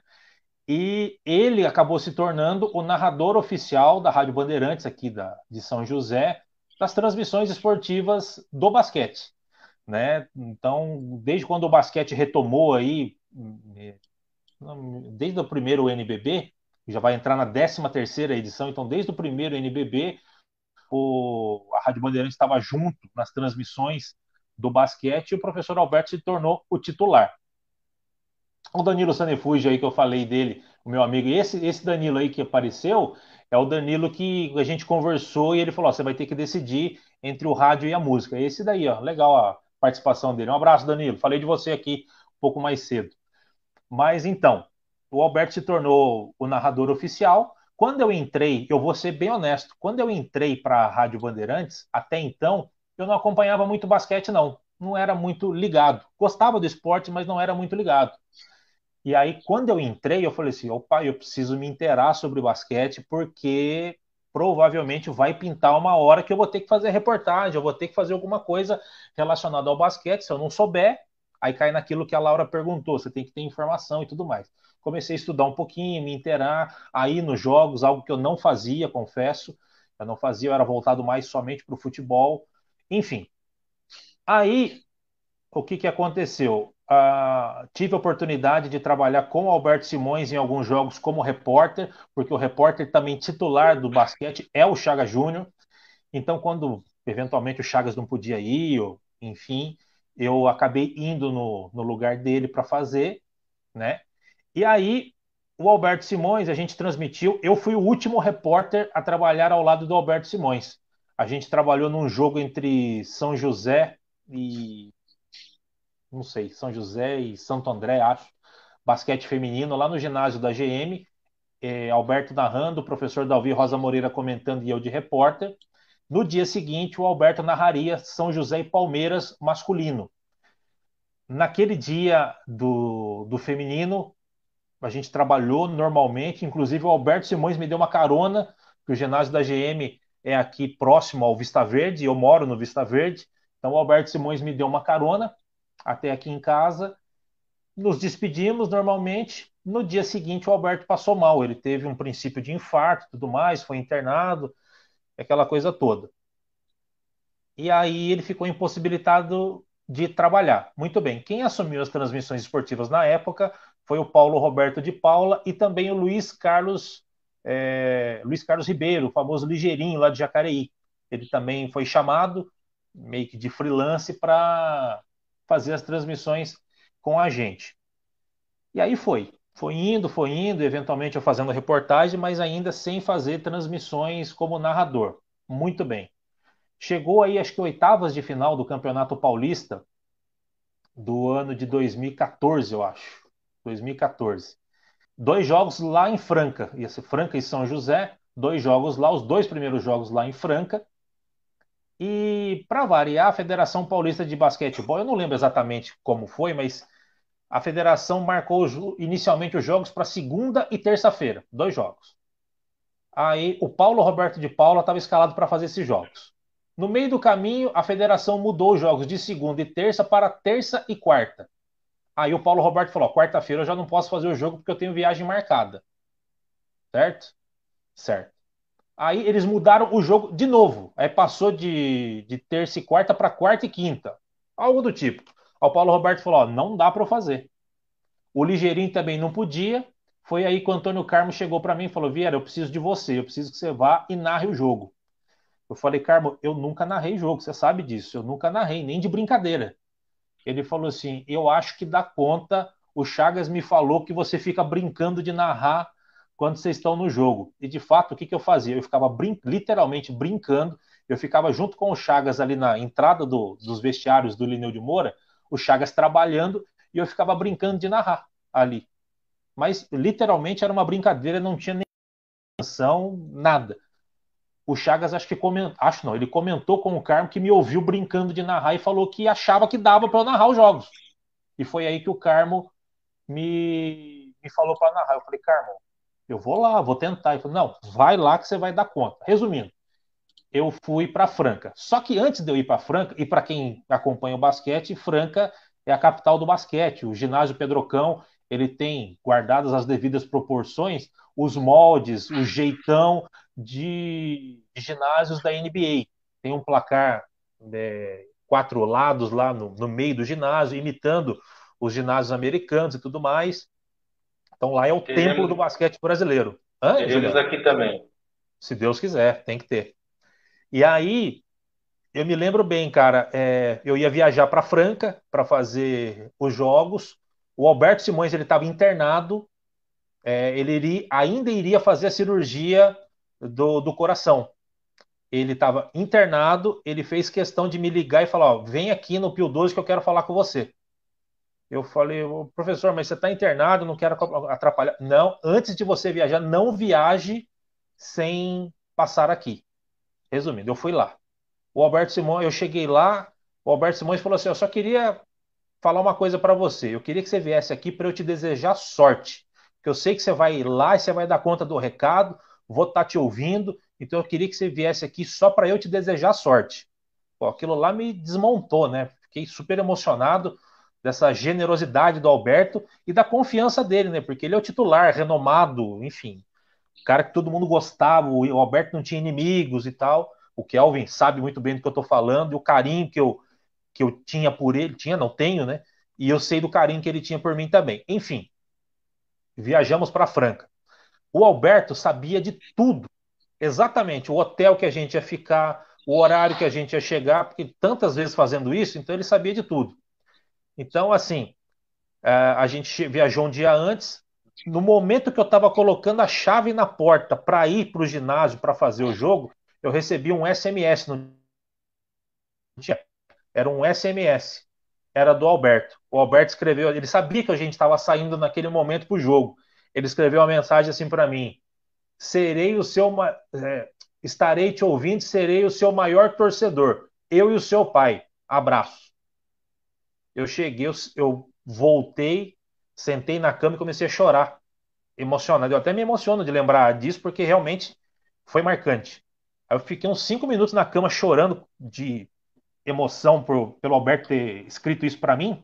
E ele acabou se tornando o narrador oficial da Rádio Bandeirantes aqui de São José, das transmissões esportivas do basquete, né? Então, desde quando o basquete retomou aí, desde o primeiro NBB, já vai entrar na 13ª edição, então desde o primeiro NBB, a Rádio Bandeirantes estava junto nas transmissões do basquete e o professor Alberto se tornou o titular. O Danilo Sanefuji aí que eu falei dele, o meu amigo, e esse Danilo aí que apareceu, é o Danilo que a gente conversou e ele falou: ó, você vai ter que decidir entre o rádio e a música. Esse daí, ó, legal a participação dele. Um abraço, Danilo. Falei de você aqui um pouco mais cedo. Mas então, o Alberto se tornou o narrador oficial. Quando eu entrei, eu vou ser bem honesto, quando eu entrei para a Rádio Bandeirantes, até então, eu não acompanhava muito basquete, não. Não era muito ligado. Gostava do esporte, mas não era muito ligado. E aí, quando eu entrei, eu falei assim: opa, eu preciso me inteirar sobre basquete, porque provavelmente vai pintar uma hora que eu vou ter que fazer reportagem, eu vou ter que fazer alguma coisa relacionada ao basquete. Se eu não souber, aí cai naquilo que a Laura perguntou: você tem que ter informação e tudo mais. Comecei a estudar um pouquinho, me inteirar, aí nos jogos, algo que eu não fazia, confesso. Eu não fazia, eu era voltado mais somente para o futebol. Enfim, aí o que aconteceu? Tive a oportunidade de trabalhar com o Alberto Simões em alguns jogos como repórter, porque o repórter também titular do basquete é o Chagas Júnior. Então, quando eventualmente o Chagas não podia ir, ou, enfim, eu acabei indo no lugar dele para fazer, né? E aí, o Alberto Simões, a gente transmitiu. Eu fui o último repórter a trabalhar ao lado do Alberto Simões. A gente trabalhou num jogo entre São José e não sei, São José e Santo André, acho, basquete feminino, lá no ginásio da GM, Alberto narrando, o professor Dalvi Rosa Moreira comentando e eu de repórter. No dia seguinte, o Alberto narraria São José e Palmeiras masculino. Naquele dia do feminino, a gente trabalhou normalmente, inclusive o Alberto Simões me deu uma carona, que o ginásio da GM é aqui próximo ao Vista Verde, eu moro no Vista Verde, então o Alberto Simões me deu uma carona até aqui em casa. Nos despedimos normalmente. No dia seguinte, o Alberto passou mal. Ele teve um princípio de infarto e tudo mais, foi internado, aquela coisa toda. E aí ele ficou impossibilitado de trabalhar. Muito bem. Quem assumiu as transmissões esportivas na época foi o Paulo Roberto de Paula e também o Luiz Carlos Ribeiro, o famoso Ligeirinho lá de Jacareí. Ele também foi chamado, meio que de freelance, para fazer as transmissões com a gente. E aí foi indo, eventualmente eu fazendo reportagem, mas ainda sem fazer transmissões como narrador. Muito bem. Chegou aí, acho que oitavas de final do Campeonato Paulista do ano de 2014, eu acho. 2014. Dois jogos lá em Franca, ia ser Franca e São José, dois jogos lá, os dois primeiros jogos lá em Franca. E, para variar, a Federação Paulista de Basquetebol, eu não lembro exatamente como foi, mas a federação marcou inicialmente os jogos para segunda e terça-feira, dois jogos. Aí o Paulo Roberto de Paula estava escalado para fazer esses jogos. No meio do caminho, a federação mudou os jogos de segunda e terça para terça e quarta. Aí o Paulo Roberto falou: quarta-feira eu já não posso fazer o jogo porque eu tenho viagem marcada. Certo? Certo. Aí eles mudaram o jogo de novo. Aí passou de terça e quarta para quarta e quinta. Algo do tipo. Aí o Paulo Roberto falou: ó, não dá para eu fazer. O Ligeirinho também não podia. Foi aí que o Antônio Carmo chegou para mim e falou: Vieira, eu preciso de você, eu preciso que você vá e narre o jogo. Eu falei: Carmo, eu nunca narrei jogo, você sabe disso, eu nunca narrei, nem de brincadeira. Ele falou assim: eu acho que dá conta. O Chagas me falou que você fica brincando de narrar quando vocês estão no jogo. E de fato, o que eu fazia? Eu ficava literalmente brincando. Eu ficava junto com o Chagas ali na entrada dos vestiários do Lineu de Moura, o Chagas trabalhando, e eu ficava brincando de narrar ali. Mas literalmente era uma brincadeira, não tinha nem atenção, nada. O Chagas acho que comentou, acho não, ele comentou com o Carmo que me ouviu brincando de narrar e falou que achava que dava para eu narrar os jogos. E foi aí que o Carmo me falou para narrar. Eu falei: Carmo, eu vou lá, vou tentar. Ele falou: não, vai lá que você vai dar conta. Resumindo, eu fui para Franca. Só que antes de eu ir para Franca, e para quem acompanha o basquete, Franca é a capital do basquete. O ginásio Pedrocão, ele tem guardadas as devidas proporções, os moldes, o jeitão de ginásios da NBA. Tem um placar, quatro lados lá no meio do ginásio, imitando os ginásios americanos e tudo mais. Então lá é o templo do Teremos, basquete brasileiro. Hã, teremos Juliano? aqui também. Se Deus quiser, tem que ter. E aí, eu me lembro bem, cara, eu ia viajar para Franca para fazer os jogos. O Alberto Simões ele estava internado, ainda iria fazer a cirurgia do coração. Ele estava internado, ele fez questão de me ligar e falar: ó, vem aqui no Pio 12 que eu quero falar com você. Eu falei: "Ô, professor, mas você está internado, não quero atrapalhar. Não, antes de você viajar, não viaje sem passar aqui. Resumindo, eu fui lá. O Alberto Simões, eu cheguei lá, o Alberto Simões falou assim: eu só queria falar uma coisa para você. Eu queria que você viesse aqui para eu te desejar sorte. Porque eu sei que você vai ir lá e você vai dar conta do recado, vou estar te ouvindo, então eu queria que você viesse aqui só para eu te desejar sorte. Pô, aquilo lá me desmontou, né? Fiquei super emocionado dessa generosidade do Alberto e da confiança dele, né? Porque ele é o titular, renomado, enfim, cara que todo mundo gostava, o Alberto não tinha inimigos e tal. O Kelvin sabe muito bem do que eu tô falando, e o carinho que eu tinha por ele, tinha, não tenho, né? E eu sei do carinho que ele tinha por mim também. Enfim, viajamos para Franca. O Alberto sabia de tudo, exatamente o hotel que a gente ia ficar, o horário que a gente ia chegar, porque tantas vezes fazendo isso, então ele sabia de tudo. Então, assim, a gente viajou um dia antes. No momento que eu estava colocando a chave na porta para ir para o ginásio para fazer o jogo, eu recebi um SMS no dia. Era um SMS. Era do Alberto. O Alberto escreveu, ele sabia que a gente estava saindo naquele momento para o jogo. Ele escreveu uma mensagem assim para mim: serei o seu, estarei te ouvindo, serei o seu maior torcedor. Eu e o seu pai. Abraço. Eu cheguei, eu voltei, sentei na cama e comecei a chorar, emocionado. Eu até me emociono de lembrar disso, porque realmente foi marcante. Aí eu fiquei uns 5 minutos na cama chorando de emoção pelo Alberto ter escrito isso para mim.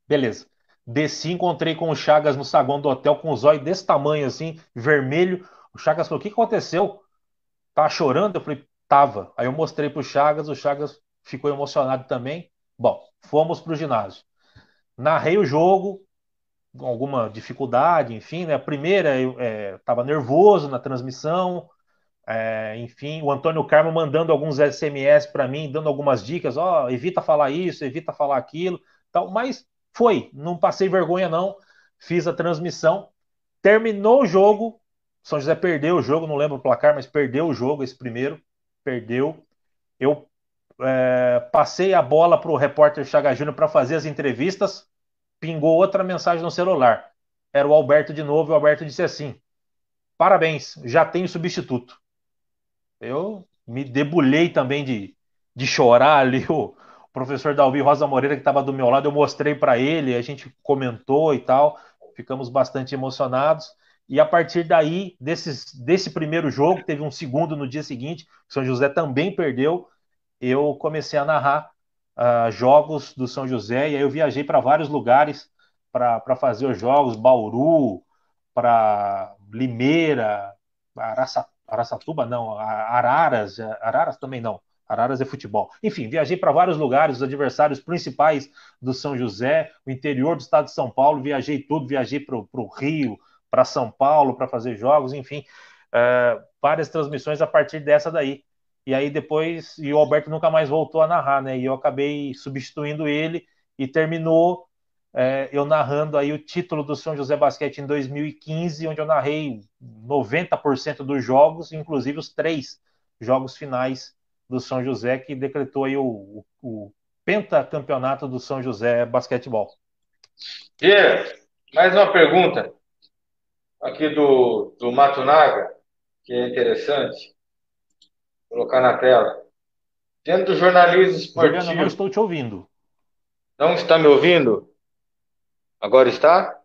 Beleza. Desci, encontrei com o Chagas no saguão do hotel com os olhos desse tamanho assim, vermelho. O Chagas falou: o que aconteceu? Tava chorando? Eu falei: tava. Aí eu mostrei pro Chagas, o Chagas ficou emocionado também. Bom, fomos pro ginásio. Narrei o jogo, com alguma dificuldade, enfim, né? A primeira eu estava nervoso na transmissão, enfim, o Antônio Carmo mandando alguns SMS para mim, dando algumas dicas: ó, evita falar isso, evita falar aquilo, tal, mas foi, não passei vergonha não, fiz a transmissão, terminou o jogo, São José perdeu o jogo, não lembro o placar, mas perdeu o jogo, esse primeiro, perdeu. Eu passei a bola para o repórter Chaga Júnior para fazer as entrevistas, pingou outra mensagem no celular. Era o Alberto de novo, e o Alberto disse assim: parabéns, já tenho substituto. Eu me debulhei também de chorar ali. O professor Dalvi Rosa Moreira, que estava do meu lado, eu mostrei para ele, a gente comentou e tal, ficamos bastante emocionados. E a partir daí, desse primeiro jogo, teve um segundo no dia seguinte, o São José também perdeu. Eu comecei a narrar jogos do São José, e aí eu viajei para vários lugares para fazer os jogos: Bauru, para Limeira, Araçatuba não, Araras também não, Araras é futebol. Enfim, viajei para vários lugares, os adversários principais do São José, o interior do estado de São Paulo, viajei tudo, viajei para o Rio, para São Paulo para fazer jogos, enfim, várias transmissões a partir dessa daí. E aí depois, e o Alberto nunca mais voltou a narrar, né? E eu acabei substituindo ele e terminou eu narrando aí o título do São José Basquete em 2015, onde eu narrei 90% dos jogos, inclusive os 3 jogos finais do São José, que decretou aí o pentacampeonato do São José Basquetebol. Vieira, mais uma pergunta aqui do Matunaga, que é interessante colocar na tela. Dentro do jornalismo Juliana, não esportivo, estou te ouvindo. não está me ouvindo? Agora está?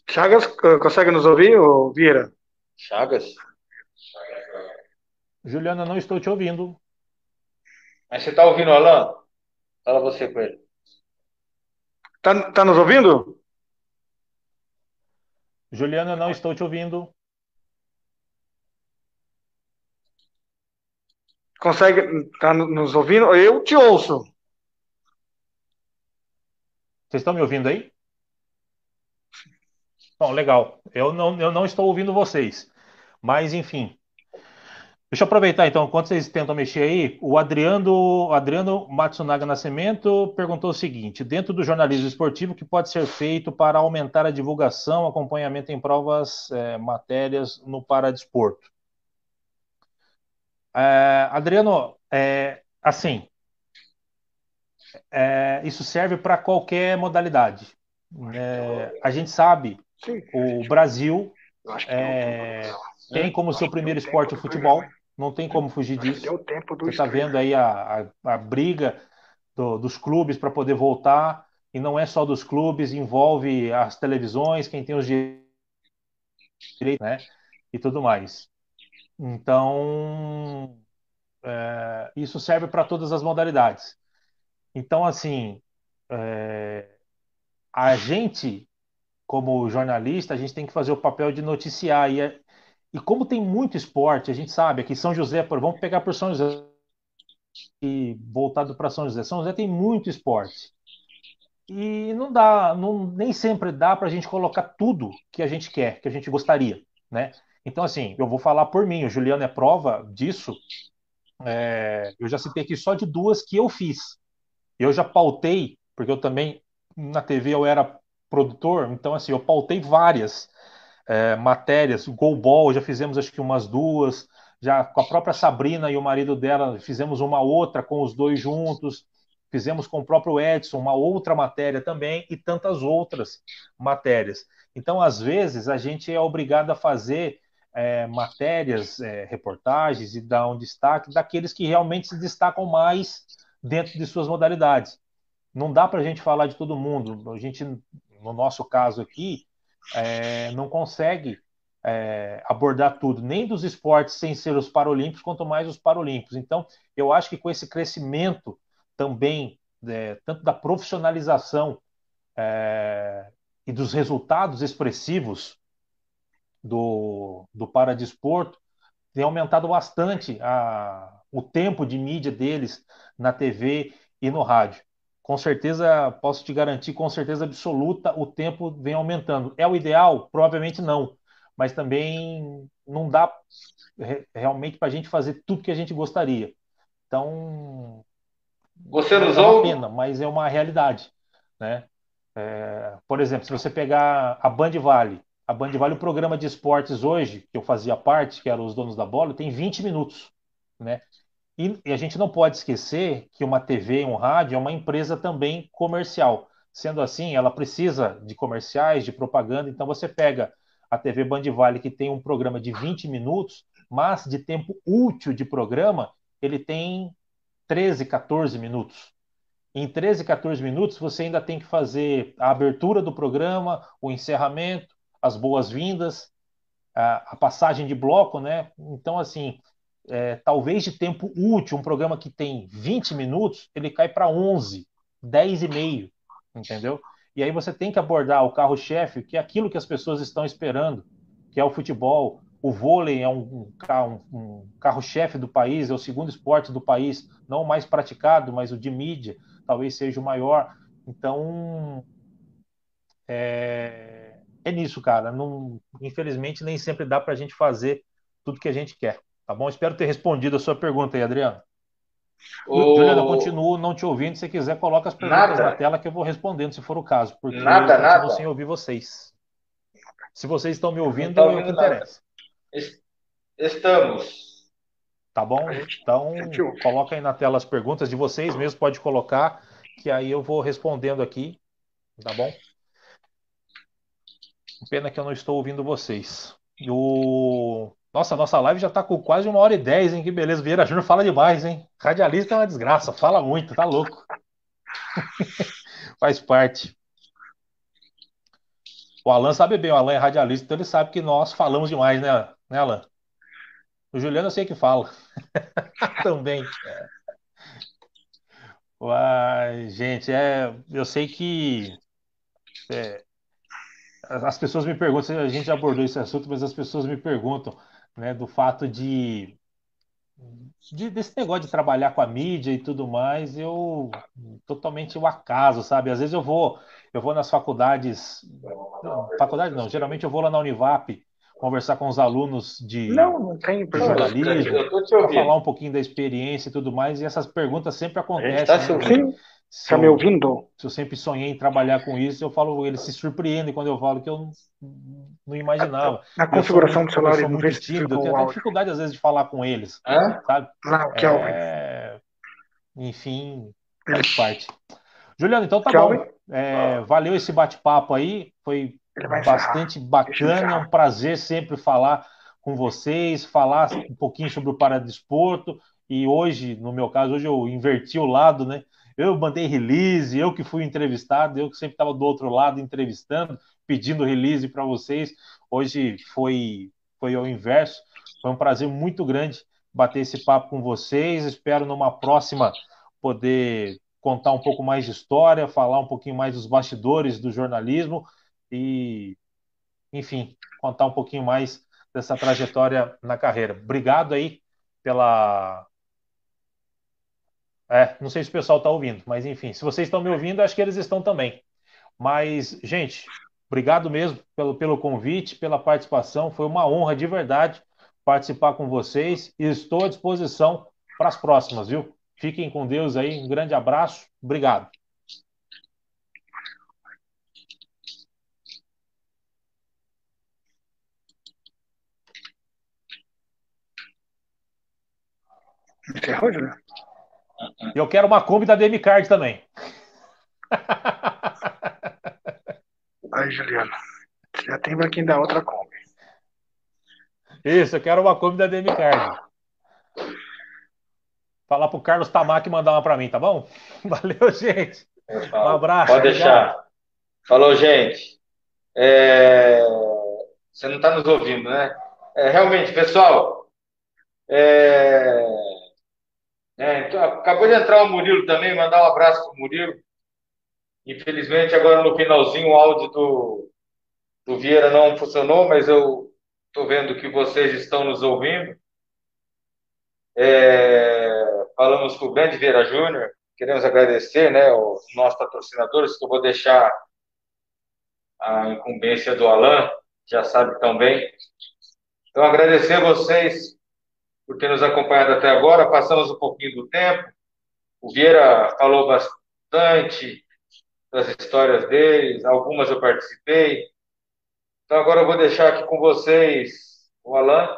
Chagas, consegue nos ouvir, ô Vieira? Chagas? Juliana, não estou te ouvindo. Mas você está ouvindo o Alan? Fala você com ele. Tá nos ouvindo? Juliana, não estou te ouvindo. Consegue, tá nos ouvindo? Eu te ouço. Vocês estão me ouvindo aí? Bom, legal. Eu não estou ouvindo vocês. Mas, enfim. Deixa eu aproveitar então, enquanto vocês tentam mexer aí, o Adriano Matsunaga Nascimento perguntou o seguinte: dentro do jornalismo esportivo, o que pode ser feito para aumentar a divulgação, acompanhamento em provas, matérias no paradesporto? Adriano, assim, isso serve para qualquer modalidade. A gente sabe, Sim, o Brasil eu acho que deu o tempo do. é, tem como seu primeiro esporte o futebol, não tem como fugir Acho que deu disso. o tempo do Você está stream. vendo aí a briga dos clubes para poder voltar, e não é só dos clubes, envolve as televisões, quem tem os direitos, né, e tudo mais. Então, isso serve para todas as modalidades. Então, assim, a gente, como jornalista, a gente tem que fazer o papel de noticiar. E como tem muito esporte, a gente sabe, aqui São José, vamos pegar por São José e voltado para São José. São José tem muito esporte. E não dá, nem sempre dá para a gente colocar tudo que a gente quer, que a gente gostaria, né? Então, assim, eu vou falar por mim, o Juliano é prova disso. Eu já citei aqui só de duas que eu fiz. Eu já pautei, porque eu também, na TV, eu era produtor, então, assim, eu pautei várias matérias. O Goalball, já fizemos acho que umas duas. Já com a própria Sabrina e o marido dela, fizemos uma outra com os dois juntos. Fizemos com o próprio Edson uma outra matéria também e tantas outras matérias. Então, às vezes, a gente é obrigado a fazer matérias, reportagens e dar um destaque daqueles que realmente se destacam mais dentro de suas modalidades. Não dá para a gente falar de todo mundo. A gente, no nosso caso aqui, não consegue abordar tudo, nem dos esportes sem ser os paralímpicos, quanto mais os paralímpicos. Então, eu acho que com esse crescimento também, tanto da profissionalização e dos resultados expressivos do paradesporto, tem aumentado bastante o tempo de mídia deles na TV e no rádio. Com certeza, posso te garantir, com certeza absoluta, o tempo vem aumentando. É o ideal? Provavelmente não. Mas também não dá realmente para a gente fazer tudo que a gente gostaria. Então, Você é uma usou? pena, mas é uma realidade, né? Por exemplo, se você pegar a Band Vale, o programa de esportes hoje, que eu fazia parte, que eram os donos da bola, tem 20 minutos, né? E a gente não pode esquecer que uma TV e um rádio é uma empresa também comercial. Sendo assim, ela precisa de comerciais, de propaganda. Então você pega a TV Band Vale, que tem um programa de 20 minutos, mas de tempo útil de programa, ele tem 13, 14 minutos. Em 13, 14 minutos, você ainda tem que fazer a abertura do programa, o encerramento, as boas-vindas, a passagem de bloco, né? Então, assim, talvez de tempo útil, um programa que tem 20 minutos, ele cai para 11, 10 e meio, entendeu? E aí você tem que abordar o carro-chefe, que é aquilo que as pessoas estão esperando, que é o futebol. O vôlei é um carro-chefe do país, é o segundo esporte do país, não o mais praticado, mas o de mídia, talvez seja o maior. Então, é nisso, cara. Não, infelizmente, nem sempre dá para a gente fazer tudo que a gente quer. Tá bom? Espero ter respondido a sua pergunta aí, Adriano. Juliana, eu O... continuo não te ouvindo. Se quiser, coloca as perguntas na Nada, tela que eu vou respondendo, se for o caso, porque eu nada, continuo nada. sem ouvir vocês. Se vocês estão me Não está ouvindo, é o ouvindo que nada. interessa. Estamos. Tá A bom? gente Então, ouve. coloca aí na tela as perguntas de vocês mesmo, pode colocar, que aí eu vou respondendo aqui, tá bom? Pena que eu não estou ouvindo vocês. Nossa, a nossa live já está com quase 1h10, hein? Que beleza. Vieira Júnior fala demais, hein? Radialista é uma desgraça, fala muito, tá louco. Faz parte. O Alan sabe bem, o Alan é radialista, então ele sabe que nós falamos demais, né, Alan? O Juliano eu sei que fala também. Mas, gente, eu sei que as pessoas me perguntam, a gente já abordou esse assunto, mas as pessoas me perguntam, né, do fato desse negócio de trabalhar com a mídia e tudo mais, eu totalmente o acaso, sabe? Às vezes eu vou nas faculdades, faculdade não, geralmente eu vou lá na Univap conversar com os alunos de Não tem jornalismo, Eu tô te para ouvindo. falar um pouquinho da experiência e tudo mais, e essas perguntas sempre A gente acontecem, está né? se ouvindo. Se Tá me eu, ouvindo? se eu sempre sonhei em trabalhar com isso, eu falo, eles se surpreendem quando eu falo que eu não imaginava. Na E eu sou configuração muito, do como eu celular, sou não vê muito se tímido, eu desligou tenho o até áudio. dificuldade às vezes de falar com eles, Hã? sabe? Não, o Kelvin. Enfim, Ele, faz parte. Juliano, então tá Kelvin, bom. Valeu esse bate-papo aí, foi ele vai encerrar. bastante Deixa ele bacana, é encerrar. um prazer sempre falar com vocês, falar um pouquinho sobre o paradesporto. E hoje, no meu caso, hoje eu inverti o lado, né? Eu mandei release, eu que fui entrevistado, eu que sempre estava do outro lado entrevistando, pedindo release para vocês. Hoje foi ao inverso. Foi um prazer muito grande bater esse papo com vocês. Espero numa próxima poder contar um pouco mais de história, falar um pouquinho mais dos bastidores do jornalismo e, enfim, contar um pouquinho mais dessa trajetória na carreira. Obrigado aí pela. Não sei se o pessoal está ouvindo, mas enfim, se vocês estão me ouvindo, acho que eles estão também. Mas, gente, obrigado mesmo pelo convite, pela participação. Foi uma honra de verdade participar com vocês e estou à disposição para as próximas, viu? Fiquem com Deus aí, um grande abraço, obrigado. Encerrou, Juliano? Eu quero uma Kombi da Demicard também. Aí, Juliano. Já tem pra quem dá outra Kombi. Isso, eu quero uma Kombi da Demicard. Falar pro Carlos Tamaki mandar uma para mim, tá bom? Valeu, gente. Um abraço, Pode obrigado. deixar. Falou, gente. É, Você não está nos ouvindo, né? Realmente, pessoal, é, então, acabou de entrar o Murilo também, mandar um abraço para o Murilo. Infelizmente, agora no finalzinho, o áudio do Vieira não funcionou, mas eu estou vendo que vocês estão nos ouvindo. Falamos com o grande Vieira Júnior, queremos agradecer, né, os nossos patrocinadores, que eu vou deixar a incumbência do Alan, já sabe tão bem. Então, agradecer a vocês por ter nos acompanhado até agora. Passamos um pouquinho do tempo. O Vieira falou bastante das histórias deles, algumas eu participei. Então, agora eu vou deixar aqui com vocês o Alan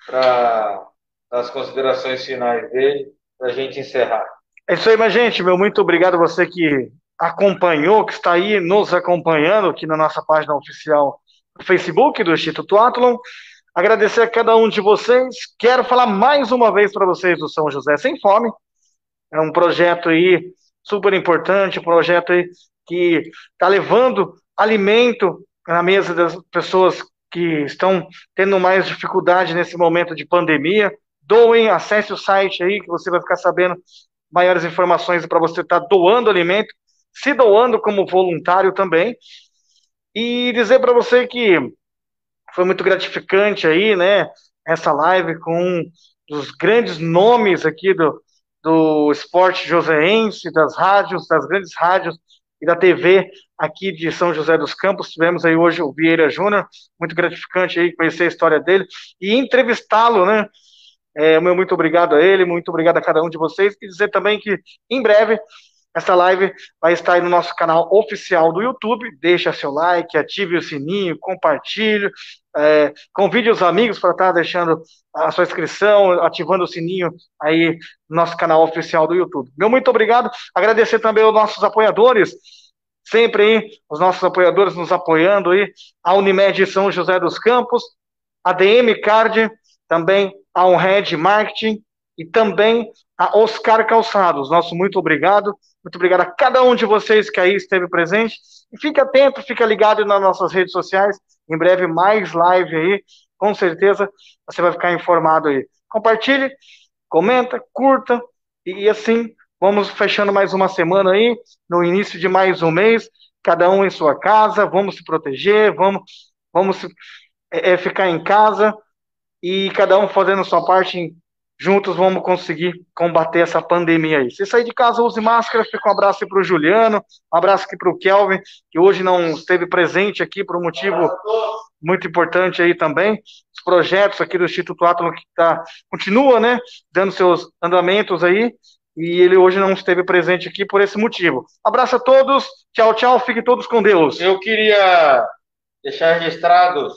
para as considerações finais dele, para a gente encerrar. É isso aí, minha gente. Meu muito obrigado a você que acompanhou, que está aí nos acompanhando aqui na nossa página oficial do Facebook do Instituto Athlon. Agradecer a cada um de vocês. Quero falar mais uma vez para vocês do São José Sem Fome. É um projeto aí super importante, um projeto aí que está levando alimento na mesa das pessoas que estão tendo mais dificuldade nesse momento de pandemia. Doem, acesse o site aí que você vai ficar sabendo maiores informações para você estar doando alimento, se doando como voluntário também. E dizer para você que foi muito gratificante aí, né, essa live com um dos grandes nomes aqui do esporte joseense, das grandes rádios e da TV aqui de São José dos Campos. Tivemos aí hoje o Vieira Júnior, muito gratificante aí conhecer a história dele e entrevistá-lo, né? Meu muito obrigado a ele, muito obrigado a cada um de vocês, e dizer também que em breve essa live vai estar aí no nosso canal oficial do YouTube. Deixa seu like, ative o sininho, compartilhe, convide os amigos para estar deixando a sua inscrição, ativando o sininho aí no nosso canal oficial do YouTube. Meu muito obrigado. Agradecer também aos nossos apoiadores, sempre aí, os nossos apoiadores nos apoiando aí, a Unimed São José dos Campos, a DM Card, também a Onred Marketing e também a Oscar Calçados. Nosso muito obrigado. Muito obrigado a cada um de vocês que aí esteve presente. E fique atento, fique ligado nas nossas redes sociais. Em breve, mais live aí. Com certeza, você vai ficar informado aí. Compartilhe, comenta, curta. E assim, vamos fechando mais uma semana aí. No início de mais um mês. Cada um em sua casa. Vamos se proteger. Vamos ficar em casa. E cada um fazendo sua parte, juntos vamos conseguir combater essa pandemia aí. Se sair de casa, use máscara. Fica um abraço aqui para o Juliano, um abraço aqui para o Kelvin, que hoje não esteve presente aqui por um motivo muito importante aí também. Os projetos aqui do Instituto Atlas que continua, né, dando seus andamentos aí, e ele hoje não esteve presente aqui por esse motivo. Abraço a todos, tchau, tchau, fiquem todos com Deus. Eu queria deixar registrado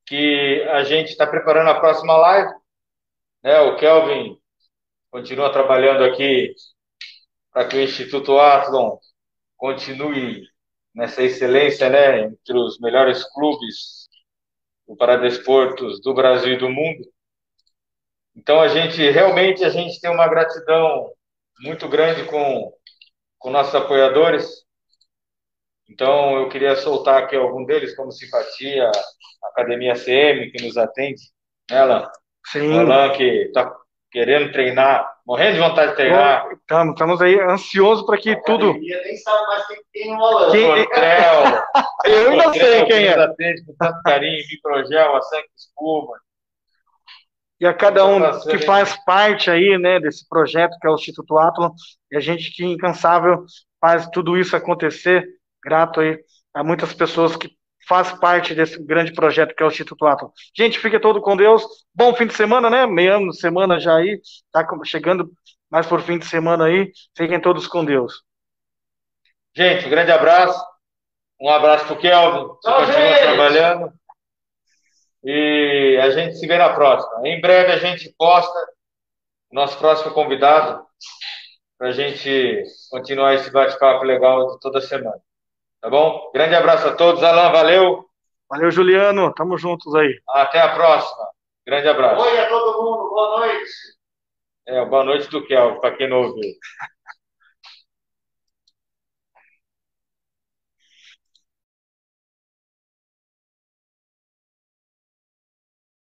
que a gente está preparando a próxima live, né? O Kelvin continua trabalhando aqui para que o Instituto Athlon continue nessa excelência, né, entre os melhores clubes do paradesportos do Brasil e do mundo. Então, a gente tem uma gratidão muito grande com nossos apoiadores. Então, eu queria soltar aqui algum deles, como Simpatia, a Academia CM, que nos atende, né, Alan? Sim. O Alan, que está querendo treinar, morrendo de vontade de treinar. Estamos aí ansiosos para que tudo. Nem sabe mais quem tem no Alan. Cotrel. Eu ainda sei quem é. Nos atende com tanto carinho, Microgel, a Sangue Espuma. E a cada um que faz parte aí, né, desse projeto que é o Instituto Athlon, e a gente que incansável faz tudo isso acontecer, grato aí a muitas pessoas que faz parte desse grande projeto que é o Instituto Athlon. Gente, fique todo com Deus, bom fim de semana, né, meio de semana já aí, tá chegando mais por fim de semana aí, fiquem todos com Deus. Gente, um grande abraço, um abraço pro Kelvin, que continua trabalhando. E a gente se vê na próxima. Em breve a gente posta nosso próximo convidado para a gente continuar esse bate-papo legal de toda semana. Tá bom? Grande abraço a todos. Alan, valeu. Valeu, Juliano. Tamo juntos aí. Até a próxima. Grande abraço. Oi a todo mundo. Boa noite. Boa noite do Kelvin, para quem não ouviu.